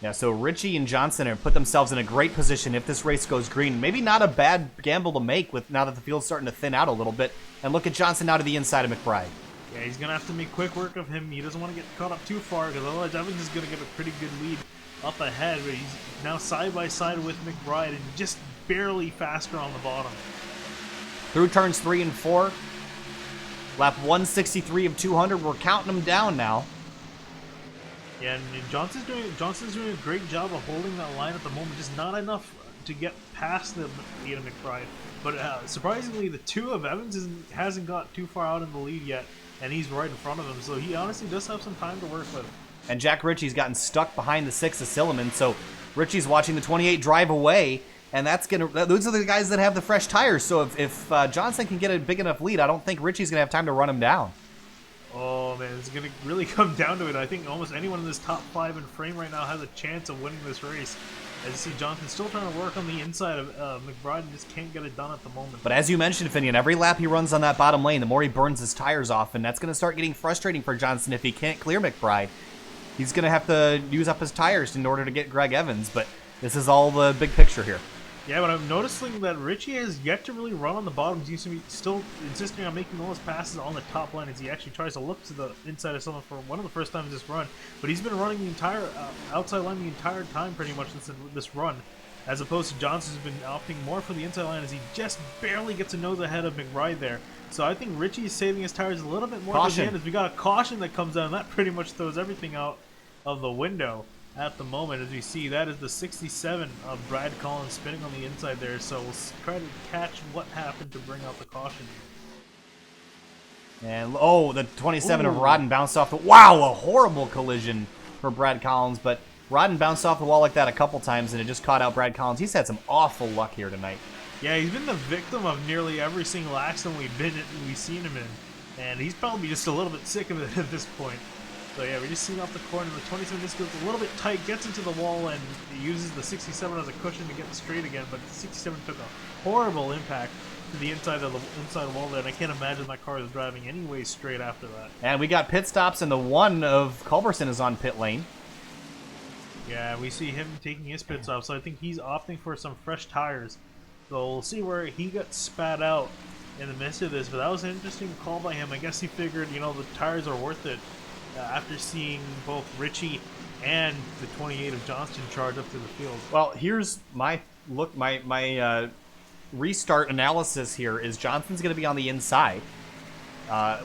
Yeah, so Ritchie and Johnson have put themselves in a great position if this race goes green. Maybe not a bad gamble to make with now that the field's starting to thin out a little bit. And look at Johnson now to the inside of McBride. Yeah, he's going to have to make quick work of him. He doesn't want to get caught up too far because otherwise Evans is going to get a pretty good lead up ahead. But he's now side by side with McBride and just barely faster on the bottom. Through turns 3 and 4. Lap 163 of 200. We're counting them down now. Yeah, and Johnson's doing a great job of holding that line at the moment. Just not enough to get past the McBride. But surprisingly, the 2 of Evans hasn't got too far out in the lead yet, and he's right in front of him. So he honestly does have some time to work with. And Jack Ritchie's gotten stuck behind the 6 of Silliman, so Ritchie's watching the 28 drive away, and those are the guys that have the fresh tires. So if Johnson can get a big enough lead, I don't think Ritchie's gonna have time to run him down. Oh man, it's gonna really come down to it. I think almost anyone in this top 5 in frame right now has a chance of winning this race. As you see, Johnson still trying to work on the inside of McBride and just can't get it done at the moment. But as you mentioned, Finian, every lap he runs on that bottom lane, the more he burns his tires off, and that's going to start getting frustrating for Johnson if he can't clear McBride. He's going to have to use up his tires in order to get Greg Evans, but this is all the big picture here. Yeah, but I'm noticing that Ritchie has yet to really run on the bottom. He seems to be still insisting on making all his passes on the top line as he actually tries to look to the inside of someone for one of the first times this run. But he's been running the entire outside line the entire time pretty much since this run, as opposed to Johnson's been opting more for the inside line as he just barely gets a nose ahead of McBride there. So I think Ritchie is saving his tires a little bit more at the end as we got a caution that comes out, and that pretty much throws everything out of the window. At the moment, as we see, that is the 67 of Brad Collins spinning on the inside there, so we'll try to catch what happened to bring out the caution. And, oh, the 27 of Rodden bounced off the... Wow, a horrible collision for Brad Collins, but Rodden bounced off the wall like that a couple times, and it just caught out Brad Collins. He's had some awful luck here tonight. Yeah, he's been the victim of nearly every single accident we've seen him in, and he's probably just a little bit sick of it at this point. So yeah, we just see off the corner, the 27 just goes a little bit tight, gets into the wall, and he uses the 67 as a cushion to get straight again, but the 67 took a horrible impact to the inside wall there, and I can't imagine that car is driving anyway straight after that. And we got pit stops, and the one of Culberson is on pit lane. Yeah, we see him taking his pit stop, so I think he's opting for some fresh tires. So we'll see where he got spat out in the midst of this, but that was an interesting call by him. I guess he figured, you know, the tires are worth it after seeing both Richie and the 28 of Johnston charge up to the field. Well, here's my look. My restart analysis here is Johnston's going to be on the inside,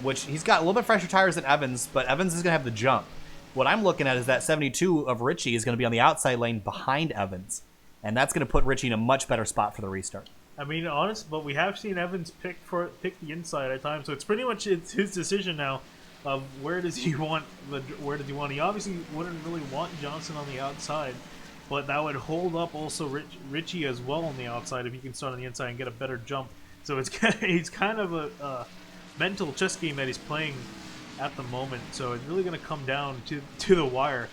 which he's got a little bit fresher tires than Evans, but Evans is going to have the jump. What I'm looking at is that 72 of Richie is going to be on the outside lane behind Evans, and that's going to put Richie in a much better spot for the restart. I mean, honest, but we have seen Evans pick the inside at times, so it's pretty much his decision now of where does he want. He obviously wouldn't really want Johnson on the outside, but that would hold up also Richie as well on the outside if he can start on the inside and get a better jump. So it's kind of a mental chess game that he's playing at the moment. So it's really going to come down to the wire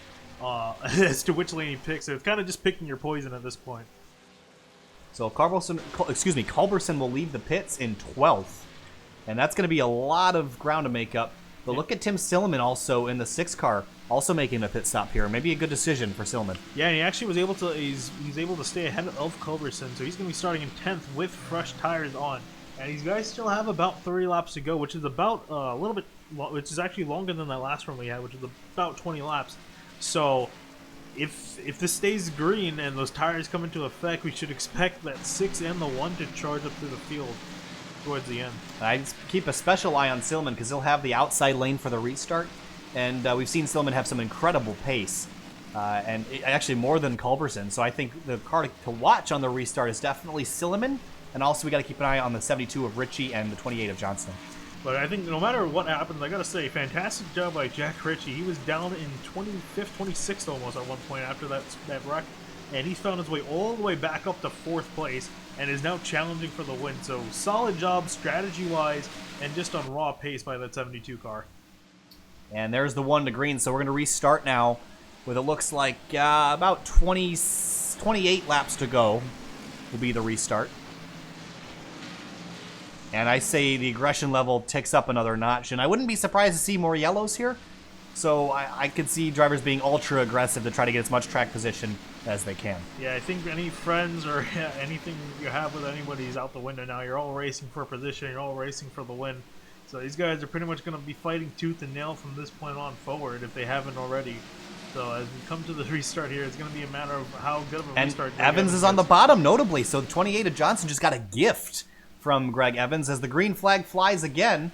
as to which lane he picks. So it's kind of just picking your poison at this point. So Culberson will leave the pits in 12th, and that's going to be a lot of ground to make up. But look at Tim Silliman also in the 6 car, also making a pit stop here. Maybe a good decision for Silliman. Yeah, and he actually was able to. He's able to stay ahead of Culberson, so he's going to be starting in 10th with fresh tires on. And these guys still have about 30 laps to go, which is about a little bit, which is actually longer than that last run we had, which is about 20 laps. So if this stays green and those tires come into effect, we should expect that 6 and the 1 to charge up through the field towards the end. I keep a special eye on Silliman because he'll have the outside lane for the restart, and we've seen Silliman have some incredible pace, and actually more than Culberson. So I think the car to watch on the restart is definitely Silliman, and also we got to keep an eye on the 72 of Richie and the 28 of Johnston. But I think no matter what happens, I gotta say, fantastic job by Jack Ritchie. He was down in 25th, 26th almost at one point after that wreck, and he found his way all the way back up to 4th place and is now challenging for the win. So solid job strategy-wise and just on raw pace by that 72 car. And there's the 1 to green, so we're going to restart now with it looks like about 28 laps to go will be the restart. And I say the aggression level ticks up another notch, and I wouldn't be surprised to see more yellows here. So I could see drivers being ultra aggressive to try to get as much track position as they can. Yeah, I think any friends or anything you have with anybody is out the window now. You're all racing for position. You're all racing for the win. So these guys are pretty much going to be fighting tooth and nail from this point on forward if they haven't already. So as we come to the restart here, it's going to be a matter of how good of a restart. And Evans is on the bottom, notably. So the 28 of Johnson just got a gift from Greg Evans as the green flag flies again.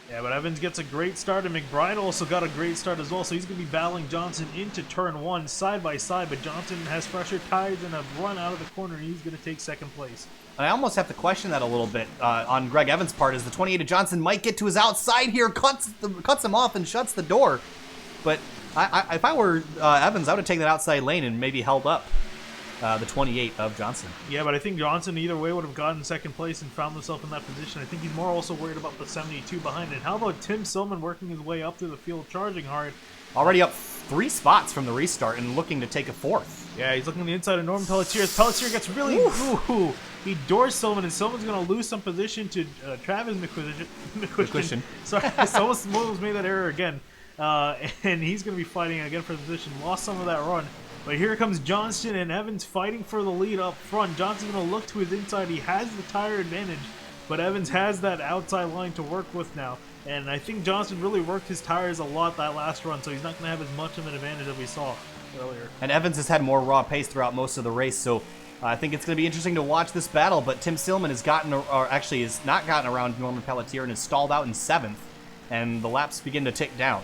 Yeah, but Evans gets a great start, and McBride also got a great start as well, so he's going to be battling Johnson into turn 1 side by side, but Johnson has fresher tires and a run out of the corner, and he's going to take 2nd place. And I almost have to question that a little bit on Greg Evans' part, as the 28 of Johnson might get to his outside here, cuts him off and shuts the door. But if I were Evans, I would have taken that outside lane and maybe held up the 28 of Johnson. Yeah, but I think Johnson either way would have gotten 2nd place and found himself in that position. I think he's more also worried about the 72 behind it. How about Tim Silliman working his way up through the field, charging hard? Already up 3 spots from the restart and looking to take a 4th. Yeah, he's looking on the inside of Norman Pelletier. Pelletier gets really... Ooh, he doors Silliman, and Silliman's going to lose some position to Travis McQuiston. Sorry, someone almost made that error again. And he's going to be fighting again for the position. Lost some of that run. But here comes Johnston and Evans fighting for the lead up front. Johnston's going to look to his inside. He has the tire advantage, but Evans has that outside line to work with now. And I think Johnston really worked his tires a lot that last run, so he's not going to have as much of an advantage as we saw earlier. And Evans has had more raw pace throughout most of the race, so I think it's going to be interesting to watch this battle. But Tim Silliman has not gotten around Norman Pelletier and is stalled out in 7th, and the laps begin to tick down.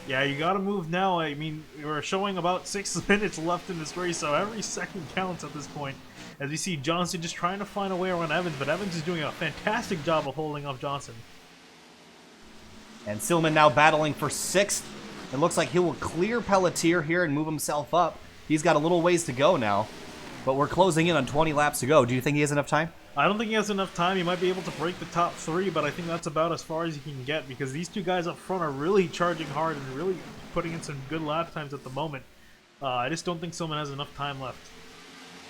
Yeah, you got to move now. I mean, we're showing about 6 minutes left in this race, so every second counts at this point. As we see Johnson just trying to find a way around Evans, but Evans is doing a fantastic job of holding off Johnson. And Silliman now battling for 6th. It looks like he will clear Pelletier here and move himself up. He's got a little ways to go now, but we're closing in on 20 laps to go. Do you think he has enough time? I don't think he has enough time. He might be able to break the top 3, but I think that's about as far as he can get because these 2 guys up front are really charging hard and really putting in some good lap times at the moment. I just don't think Silliman has enough time left.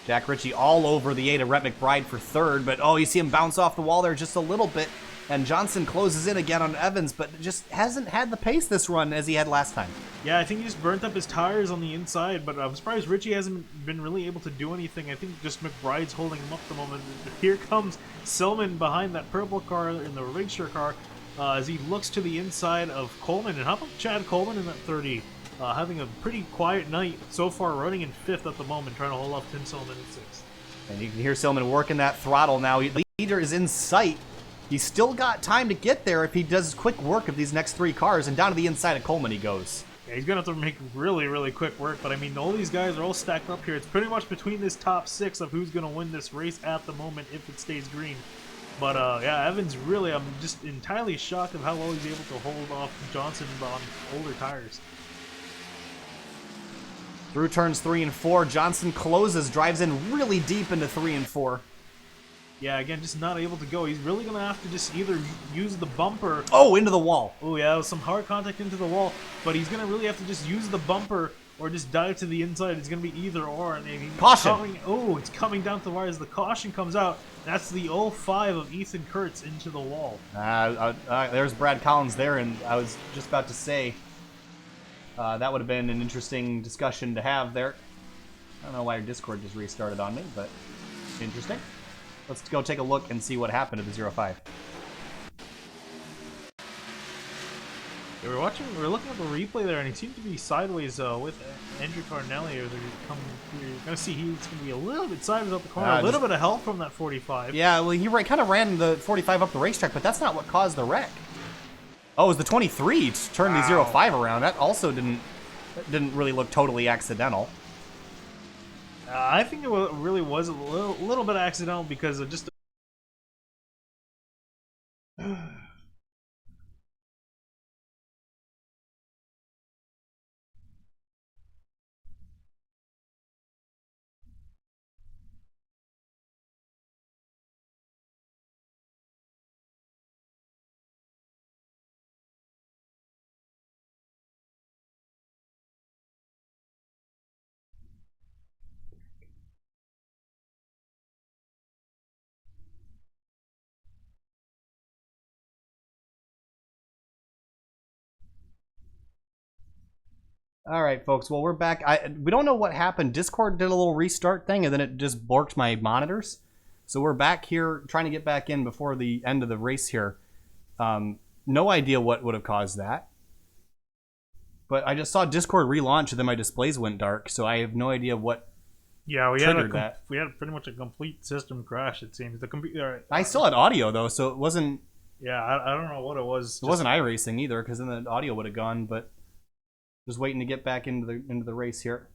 Dak Ritchie all over the 8 of Rhett McBride for third, but oh, you see him bounce off the wall there just a little bit, and Johnson closes in again on Evans, but just hasn't had the pace this run as he had last time. Yeah, I think he just burnt up his tires on the inside, but I'm surprised Ritchie hasn't been really able to do anything. I think just McBride's holding him up at the moment. Here comes Silman behind that purple car in the Rigshare car as he looks to the inside of Coleman. And how about Chad Coleman in that 30? Having a pretty quiet night so far, running in 5th at the moment, trying to hold off Tim Silman in 6th. And you can hear Silman working that throttle now. The leader is in sight. He's still got time to get there if he does quick work of these next 3 cars, and down to the inside of Coleman he goes. Yeah, he's going to have to make really, really quick work, but I mean, all these guys are all stacked up here. It's pretty much between this top 6 of who's going to win this race at the moment if it stays green. But yeah, Evans really, I'm just entirely shocked of how well he's able to hold off Johnson on older tires. Through turns 3 and 4, Johnson closes, drives in really deep into 3 and 4. Yeah, again, just not able to go. He's really going to have to just either use the bumper. Oh, into the wall. Oh, yeah, with some hard contact into the wall. But he's going to really have to just use the bumper or just dive to the inside. It's going to be either or. And caution. It's coming down to the wire as the caution comes out. That's the 05 of Ethan Kurtz into the wall. There's Brad Collins there, and I was just about to say that would have been an interesting discussion to have there. I don't know why your Discord just restarted on me, but interesting. Let's go take a look and see what happened to the 05. Yeah, we're looking at the replay there, and he seemed to be sideways with Andrew Carnelli. You're gonna see he's gonna be a little bit sideways up the corner, a little bit of help from that 45. Yeah, well, he kind of ran the 45 up the racetrack, but that's not what caused the wreck. Oh, it was the 23 to turn the 05 around. That also didn't really look totally accidental. I think it really was a little bit accidental because of just. All right, folks. Well, we're back. We don't know what happened. Discord did a little restart thing, and then it just borked my monitors. So we're back here trying to get back in before the end of the race here. No idea what would have caused that. But I just saw Discord relaunch, and then my displays went dark, so I have no idea what triggered that. We had pretty much a complete system crash, it seems. The computer. I still had audio, though, so it wasn't... Yeah, I don't know what it was. It wasn't iRacing either, because then the audio would have gone, but... Just waiting to get back into the race here.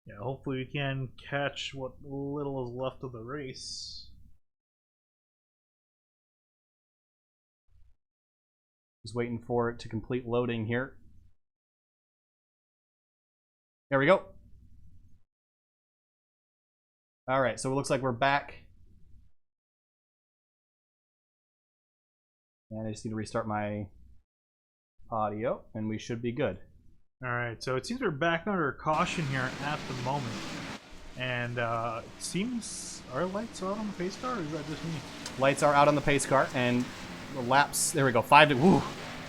Yeah, hopefully we can catch what little is left of the race. Just waiting for it to complete loading here. There we go. All right, so it looks like we're back. And I just need to restart my audio, and we should be good. Alright, so it seems we're back under caution here at the moment. And it seems our lights are out on the pace car, or is that just me? Lights are out on the pace car, and the laps, there we go, 5 to, woo,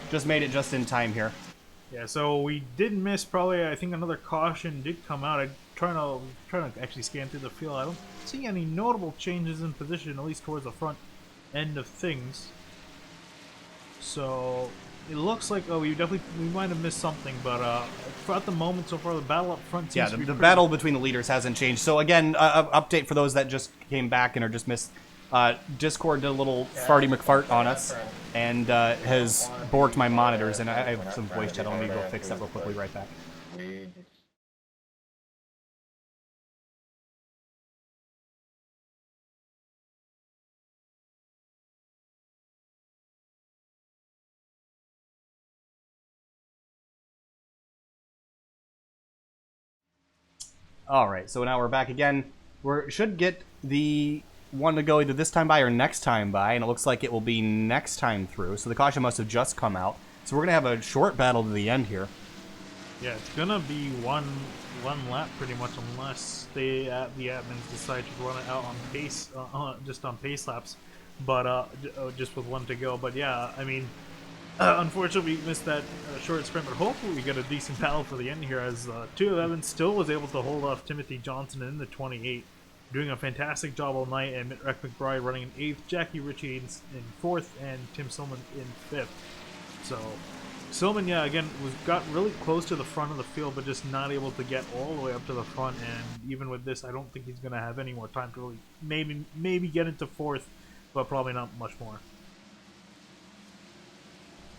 just made it just in time here. Yeah, so we did miss probably, I think another caution did come out. I'm trying to actually scan through the field. I don't see any notable changes in position, at least towards the front end of things. So it looks like, we might have missed something, but at the moment so far the battle up front seems to be the battle between the leaders hasn't changed. So again, update for those that just came back and are just missed. Discord did a little farty McFart on us and has borked my monitors, and I have some voice chat. Let me go fix that real quickly. Right back. All right, so now we're back again. We should get the one to go either this time by or next time by, and it looks like it will be next time through. So the caution must have just come out. So we're going to have a short battle to the end here. Yeah, it's gonna be one lap pretty much, unless the admins decide to run it out on pace, just on pace laps, but just with one to go. But yeah, I mean, unfortunately we missed that short sprint, but hopefully we get a decent battle for the end here, as 2 of Evans still was able to hold off Timothy Johnson in the 28, doing a fantastic job all night, and Rick McBride running in 8th, Jackie Ritchie in 4th, and Tim Silman in 5th. So Silman, yeah, again, got really close to the front of the field, but just not able to get all the way up to the front. And even with this, I don't think he's going to have any more time to really maybe get into 4th, but probably not much more.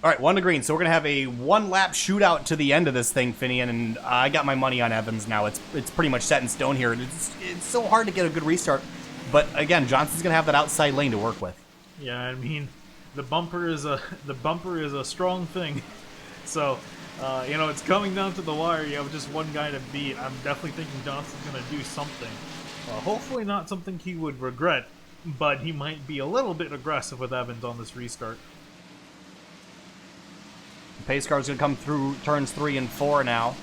All right, 1 to green. So we're going to have a 1-lap shootout to the end of this thing, Finian, and I got my money on Evans now. It's pretty much set in stone here. It's so hard to get a good restart. But again, Johnson's going to have that outside lane to work with. Yeah, I mean, the bumper is a strong thing. So, you know, it's coming down to the wire. You have just one guy to beat. I'm definitely thinking Johnson's going to do something. Hopefully not something he would regret, but he might be a little bit aggressive with Evans on this restart. The pace car's going to come through turns 3 and 4 now.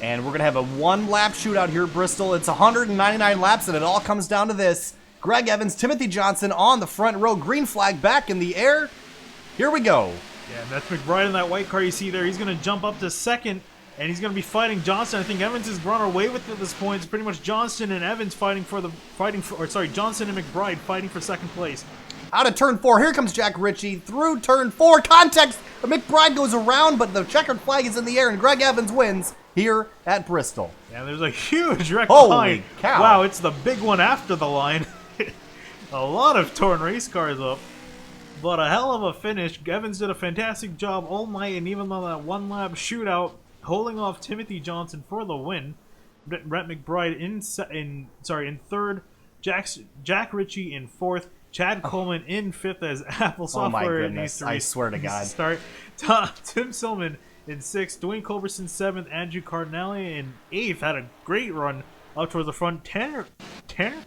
And we're going to have a 1-lap shootout here at Bristol. It's 199 laps, and it all comes down to this. Greg Evans, Timothy Johnson on the front row. Green flag back in the air. Here we go. Yeah, that's McBride in that white car you see there. He's going to jump up to 2nd, and he's going to be fighting Johnson. I think Evans has run away with it at this point. It's pretty much Johnson and Evans Johnson and McBride fighting for 2nd place. Out of turn 4, here comes Jack Ritchie through turn 4. Context, McBride goes around, but the checkered flag is in the air, and Greg Evans wins here at Bristol. Yeah, there's a huge wreck Holy behind. cow. Wow, it's the big one after the line. A lot of torn race cars up. But a hell of a finish. Evans did a fantastic job all night, and even though that 1-lap shootout, holding off Timothy Johnson for the win. Brett McBride in 3rd, Jack Ritchie in 4th, Chad Coleman in 5th as Apple Software. Oh my goodness, I swear to God. Start. Tim Silman in 6th, Dwayne Culberson 7th, Andrew Cardinale in 8th, had a great run up towards the front. Tanner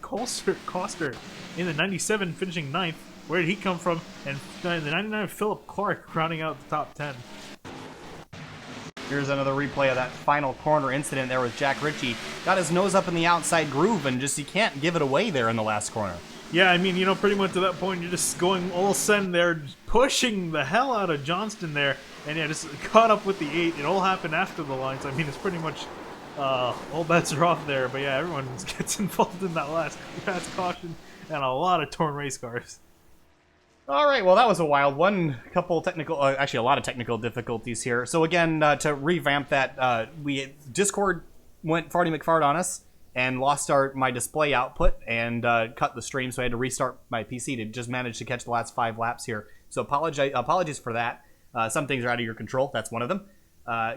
Coster in the 97 finishing 9th. Where did he come from? And the 99 Philip Clark rounding out the top 10. Here's another replay of that final corner incident there with Jack Ritchie. Got his nose up in the outside groove, and just, you can't give it away there in the last corner. Yeah, I mean, you know, pretty much to that point, you're just going all send there, pushing the hell out of Johnston there, and yeah, just caught up with the 8. It all happened after the lines. I mean, it's pretty much all bets are off there, but yeah, everyone gets involved in that last caution, and a lot of torn race cars. All right, well, that was a wild one. Actually, a lot of technical difficulties here. So again, to revamp that, Discord went farty McFart on us and lost my display output and cut the stream, so I had to restart my PC to just manage to catch the last 5 laps here. So apologies for that. Some things are out of your control. That's one of them.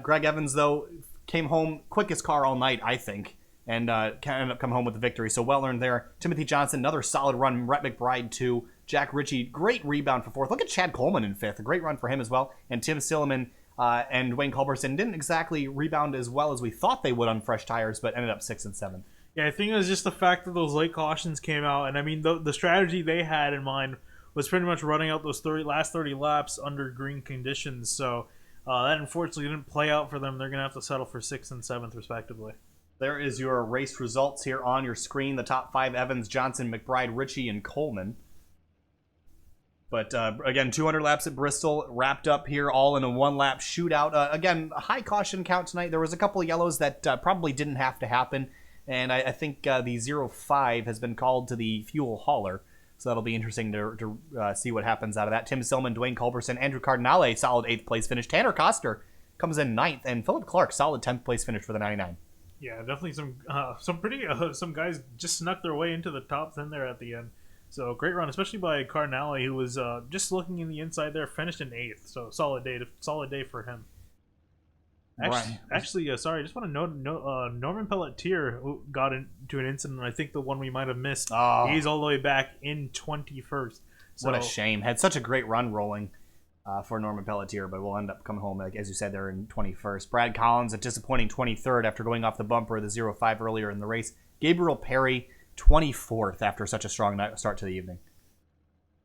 Greg Evans, though, came home quickest car all night, I think, and ended up coming home with the victory. So well earned there. Timothy Johnson, another solid run. Rhett McBride, too. Jack Ritchie, great rebound for 4th. Look at Chad Coleman in 5th. A great run for him as well. And Tim Silliman and Dwayne Culberson didn't exactly rebound as well as we thought they would on fresh tires, but ended up 6th and 7th. Yeah, I think it was just the fact that those late cautions came out. And I mean, the strategy they had in mind was pretty much running out those last 30 laps under green conditions. So that unfortunately didn't play out for them. They're going to have to settle for 6th and 7th, respectively. There is your race results here on your screen. The top 5, Evans, Johnson, McBride, Ritchie, and Coleman. But again, 200 laps at Bristol, wrapped up here all in a 1-lap shootout. Again, a high caution count tonight. There was a couple of yellows that probably didn't have to happen. And I think the 05 has been called to the fuel hauler. So that'll be interesting to see what happens out of that. Tim Silman, Dwayne Culberson, Andrew Cardinale, solid 8th place finish. Tanner Coster comes in 9th. And Philip Clark, solid 10th place finish for the 99. Yeah, definitely some guys just snuck their way into the top 10 there at the end. So great run, especially by Cardinale, who was just looking in the inside there, finished in 8th. So solid day for him. Actually, sorry, I just want to note Norman Pelletier got into an incident. I think the one we might have missed. Oh. He's all the way back in 21st. So, what a shame. Had such a great run rolling for Norman Pelletier, but we'll end up coming home, as you said, there in 21st. Brad Collins, a disappointing 23rd after going off the bumper of the 05 earlier in the race. Gabriel Perry, 24th after such a strong start to the evening.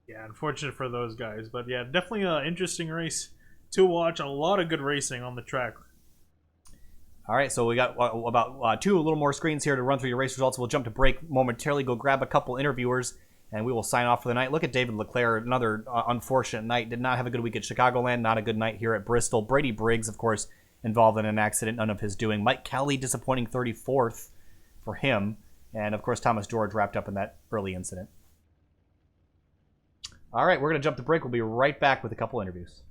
Yeah, unfortunate for those guys. But yeah, definitely an interesting race to watch. A lot of good racing on the track. All right, so we got about a little more screens here to run through your race results. We'll jump to break momentarily, go grab a couple interviewers, and we will sign off for the night. Look at David Leclerc, another unfortunate night. Did not have a good week at Chicagoland, not a good night here at Bristol. Brady Briggs, of course, involved in an accident, none of his doing. Mike Kelly, disappointing 34th for him. And, of course, Thomas George wrapped up in that early incident. All right, we're going to jump to break. We'll be right back with a couple interviews.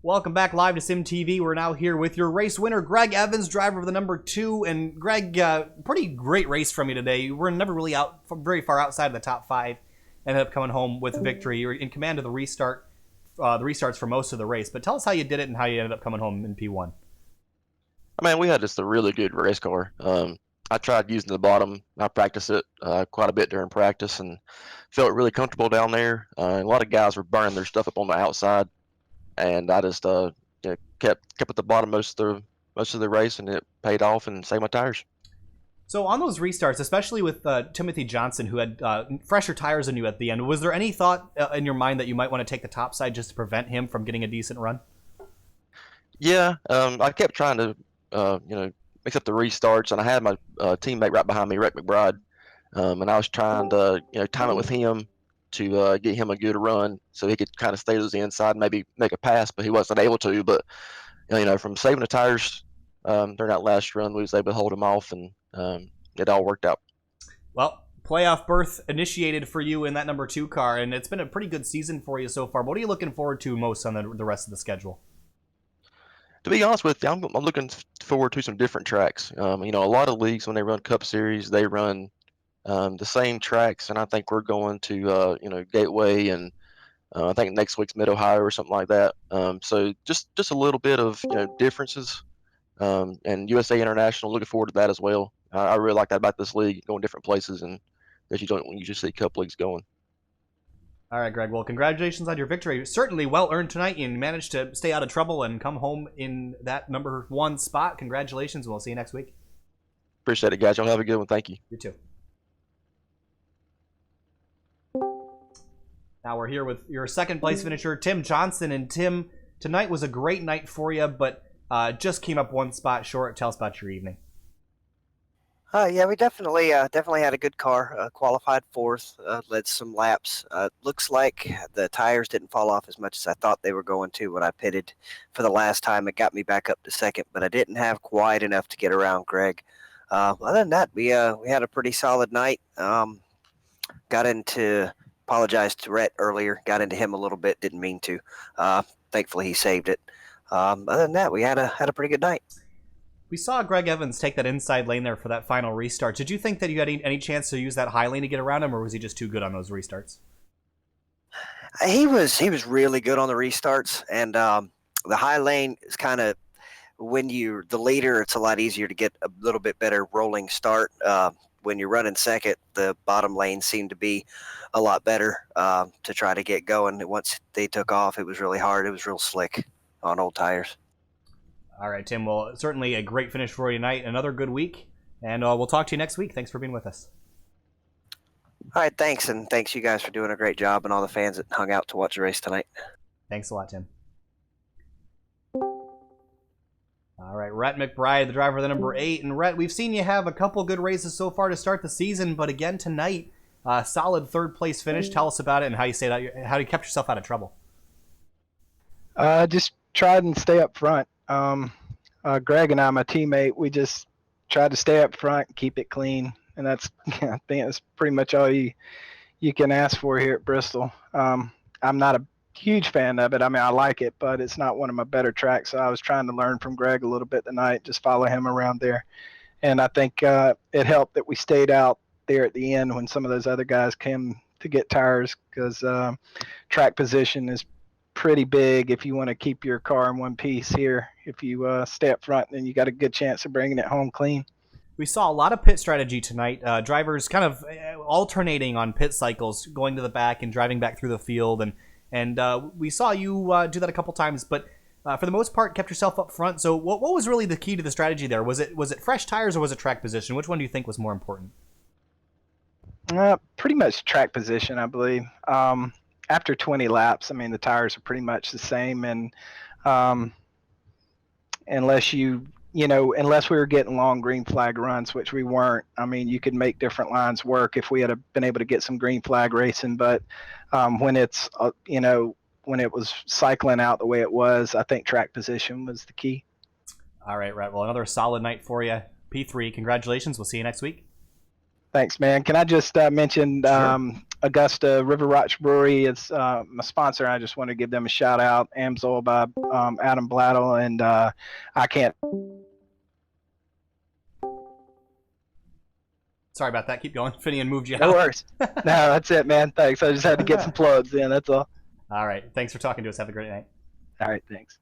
Welcome back live to Sim TV. We're now here with your race winner, Greg Evans, driver of the number 2. And Greg, pretty great race from you today. You were never really out very far outside of the top 5. Ended up coming home with a victory. You were in command of the restarts for most of the race. But tell us how you did it and how you ended up coming home in P1. I mean, we had just a really good race car. I tried using the bottom. I practiced it quite a bit during practice and felt really comfortable down there. A lot of guys were burning their stuff up on the outside, and I just kept at the bottom most of the race, and it paid off and saved my tires. So on those restarts, especially with Timothy Johnson, who had fresher tires than you at the end, was there any thought in your mind that you might want to take the top side just to prevent him from getting a decent run? Yeah, I kept trying to mix up the restarts, and I had my teammate right behind me, Rick McBride, and I was trying to time it with him to get him a good run so he could kind of stay to the inside and maybe make a pass, but he wasn't able to. But from saving the tires during that last run, we was able to hold him off, and it all worked out. Well, playoff berth initiated for you in that number 2 car, and it's been a pretty good season for you so far. What are you looking forward to most on the rest of the schedule? To be honest with you, I'm looking forward to some different tracks. A lot of leagues, when they run Cup Series, they run the same tracks, and I think we're going to Gateway, and I think next week's Mid Ohio or something like that. So just a little bit of differences, and USA International. Looking forward to that as well. I really like that about this league, going different places, and that you don't when you just see Cup leagues going. All right, Greg. Well, congratulations on your victory. Certainly well earned tonight. You managed to stay out of trouble and come home in that number 1 spot. Congratulations. We'll see you next week. Appreciate it, guys. Y'all have a good one. Thank you. You too. Now we're here with your second place finisher, Tim Johnson. And Tim, tonight was a great night for you, but just came up 1 spot short. Tell us about your evening. Yeah, we definitely had a good car. Qualified 4th, led some laps. Looks like the tires didn't fall off as much as I thought they were going to when I pitted for the last time. It got me back up to 2nd, but I didn't have quite enough to get around Greg. Other than that, we had a pretty solid night. Apologized to Rhett earlier. Got into him a little bit. Didn't mean to. Thankfully, he saved it. Other than that, we had a pretty good night. We saw Greg Evans take that inside lane there for that final restart. Did you think that you had any chance to use that high lane to get around him, or was he just too good on those restarts? He was really good on the restarts, and the high lane is kind of, when you're the leader, it's a lot easier to get a little bit better rolling start. When you're running 2nd, the bottom lane seemed to be a lot better to try to get going. Once they took off, it was really hard. It was real slick on old tires. All right, Tim. Well, certainly a great finish for you tonight. Another good week, and we'll talk to you next week. Thanks for being with us. All right, thanks, and thanks you guys for doing a great job, and all the fans that hung out to watch the race tonight. Thanks a lot, Tim. All right, Rhett McBride, the driver of the number 8. And Rhett, we've seen you have a couple good races so far to start the season, but again tonight, solid 3rd place finish. Tell us about it and how you kept yourself out of trouble. Just tried and stay up front. Greg and I, my teammate, we just tried to stay up front and keep it clean. And that's, I think that's pretty much all you can ask for here at Bristol. I'm not a huge fan of it. I mean, I like it, but it's not one of my better tracks. So I was trying to learn from Greg a little bit tonight, just follow him around there. And I think it helped that we stayed out there at the end when some of those other guys came to get tires, because track position is pretty big if you want to keep your car in one piece here. If you stay up front, then you got a good chance of bringing it home clean. We saw a lot of pit strategy tonight. Drivers kind of alternating on pit cycles, going to the back and driving back through the field. And we saw you do that a couple times, but for the most part, kept yourself up front. So what was really the key to the strategy there? Was it fresh tires or was it track position? Which one do you think was more important? Pretty much track position, I believe. After 20 laps, I mean, the tires are pretty much the same. And unless unless we were getting long green flag runs, which we weren't, I mean, you could make different lines work if we had been able to get some green flag racing. But when it's, when it was cycling out the way it was, I think track position was the key. All right, well, another solid night for you. P3, congratulations. We'll see you next week. Thanks, man. Can I just mention Sure. Augusta River Rock Brewery is my sponsor. I just want to give them a shout out. Amsoil by Adam Blattle, and I can't. Sorry about that. Keep going. Finian moved you out. No worries. No, that's it, man. Thanks. I just had to get some plugs in. That's all. All right. Thanks for talking to us. Have a great night. All right. Thanks.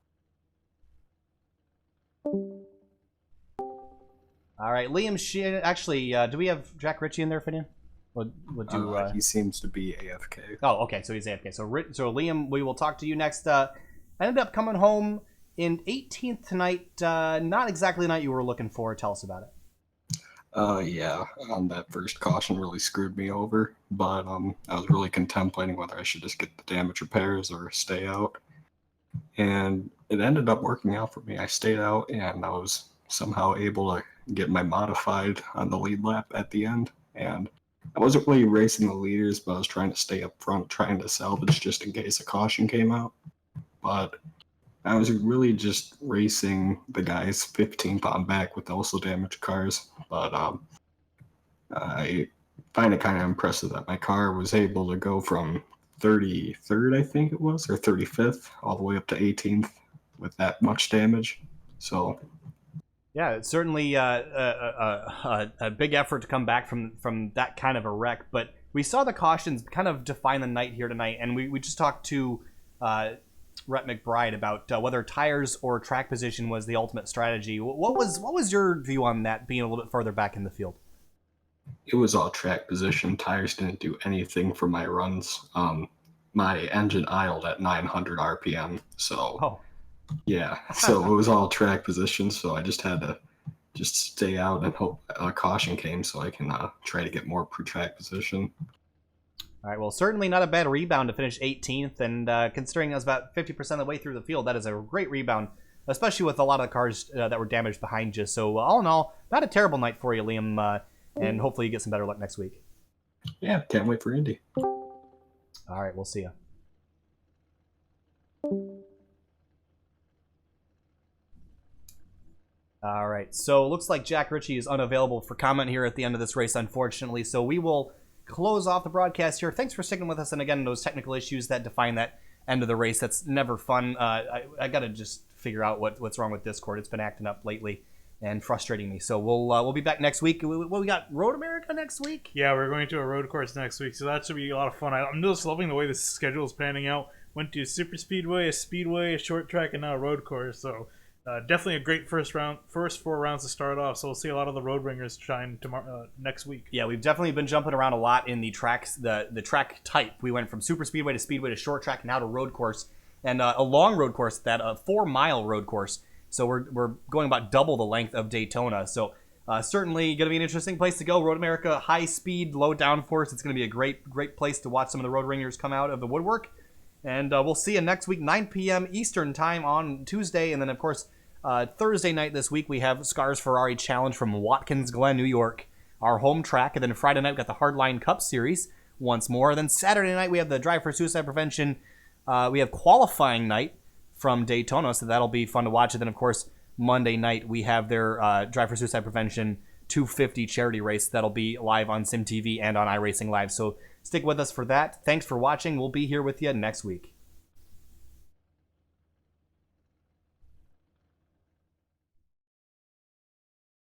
All right. Liam Sheehan. Actually, do we have Jack Ritchie in there, Finian? He seems to be AFK. Oh, okay. So he's AFK. So Liam, we will talk to you next. I ended up coming home in 18th tonight. Not exactly the night you were looking for. Tell us about it. Yeah, that first caution really screwed me over, but I was really contemplating whether I should just get the damage repairs or stay out, and it ended up working out for me. I stayed out, and I was somehow able to get my modified on the lead lap at the end, and I wasn't really racing the leaders, but I was trying to stay up front, trying to salvage just in case a caution came out, but I was really just racing the guys 15 pound back with also damaged cars, but I find it kind of impressive that my car was able to go from 33rd, I think it was, or 35th, all the way up to 18th with that much damage. So, yeah, it's certainly a big effort to come back from that kind of a wreck. But we saw the cautions kind of define the night here tonight, and we just talked to Rhett McBride about whether tires or track position was the ultimate strategy. What was your view on that, being a little bit further back in the field? It was all track position. Tires didn't do anything for my runs. My engine idled at 900 RPM, so Oh, yeah. So it was all track position. So I just had to just stay out and hope caution came, so I can try to get more per track position. all right. Well, certainly not a bad rebound to finish 18th, and considering I was about 50% of the way through the field, that is a great rebound, especially with a lot of the cars that were damaged behind you. So all in all, not a terrible night for you, Liam, and hopefully you get some better luck next week. Yeah, can't wait for Indy. All right, we'll see you. All right, so it looks like Jack Ritchie is unavailable for comment here at the end of this race, unfortunately. So we will close off the broadcast here. Thanks for sticking with us, and again, those technical issues that define that end of the race, that's never fun. I got to just figure out what's wrong with Discord. It's been acting up lately and frustrating me. So we'll be back next week. We got Road America next week? Yeah, we're going to a road course next week, so that should be a lot of fun. I'm just loving the way the schedule is panning out. Went to a super speedway, a speedway, a short track, and now a road course. So definitely a great first 4 rounds to start off. So we'll see a lot of the road ringers shine tomorrow, next week. Yeah, we've definitely been jumping around a lot in the tracks, the track type. We went from super speedway to short track, now to road course, and a long road course, that 4-mile road course. So we're going about double the length of Daytona. So certainly going to be an interesting place to go. Road America, high speed, low downforce. It's going to be a great place to watch some of the road ringers come out of the woodwork. And we'll see you next week, 9 p.m. Eastern time on Tuesday. And then, of course, Thursday night this week, we have Scars Ferrari Challenge from Watkins Glen, New York, our home track. And then Friday night, we got the Hardline Cup Series once more. Then Saturday night, we have the Drive for Suicide Prevention. We have qualifying night from Daytona, so that'll be fun to watch. And then, of course, Monday night, we have their Drive for Suicide Prevention 250 charity race. That'll be live on SimTV and on iRacing Live. So stick with us for that. Thanks for watching. We'll be here with you next week.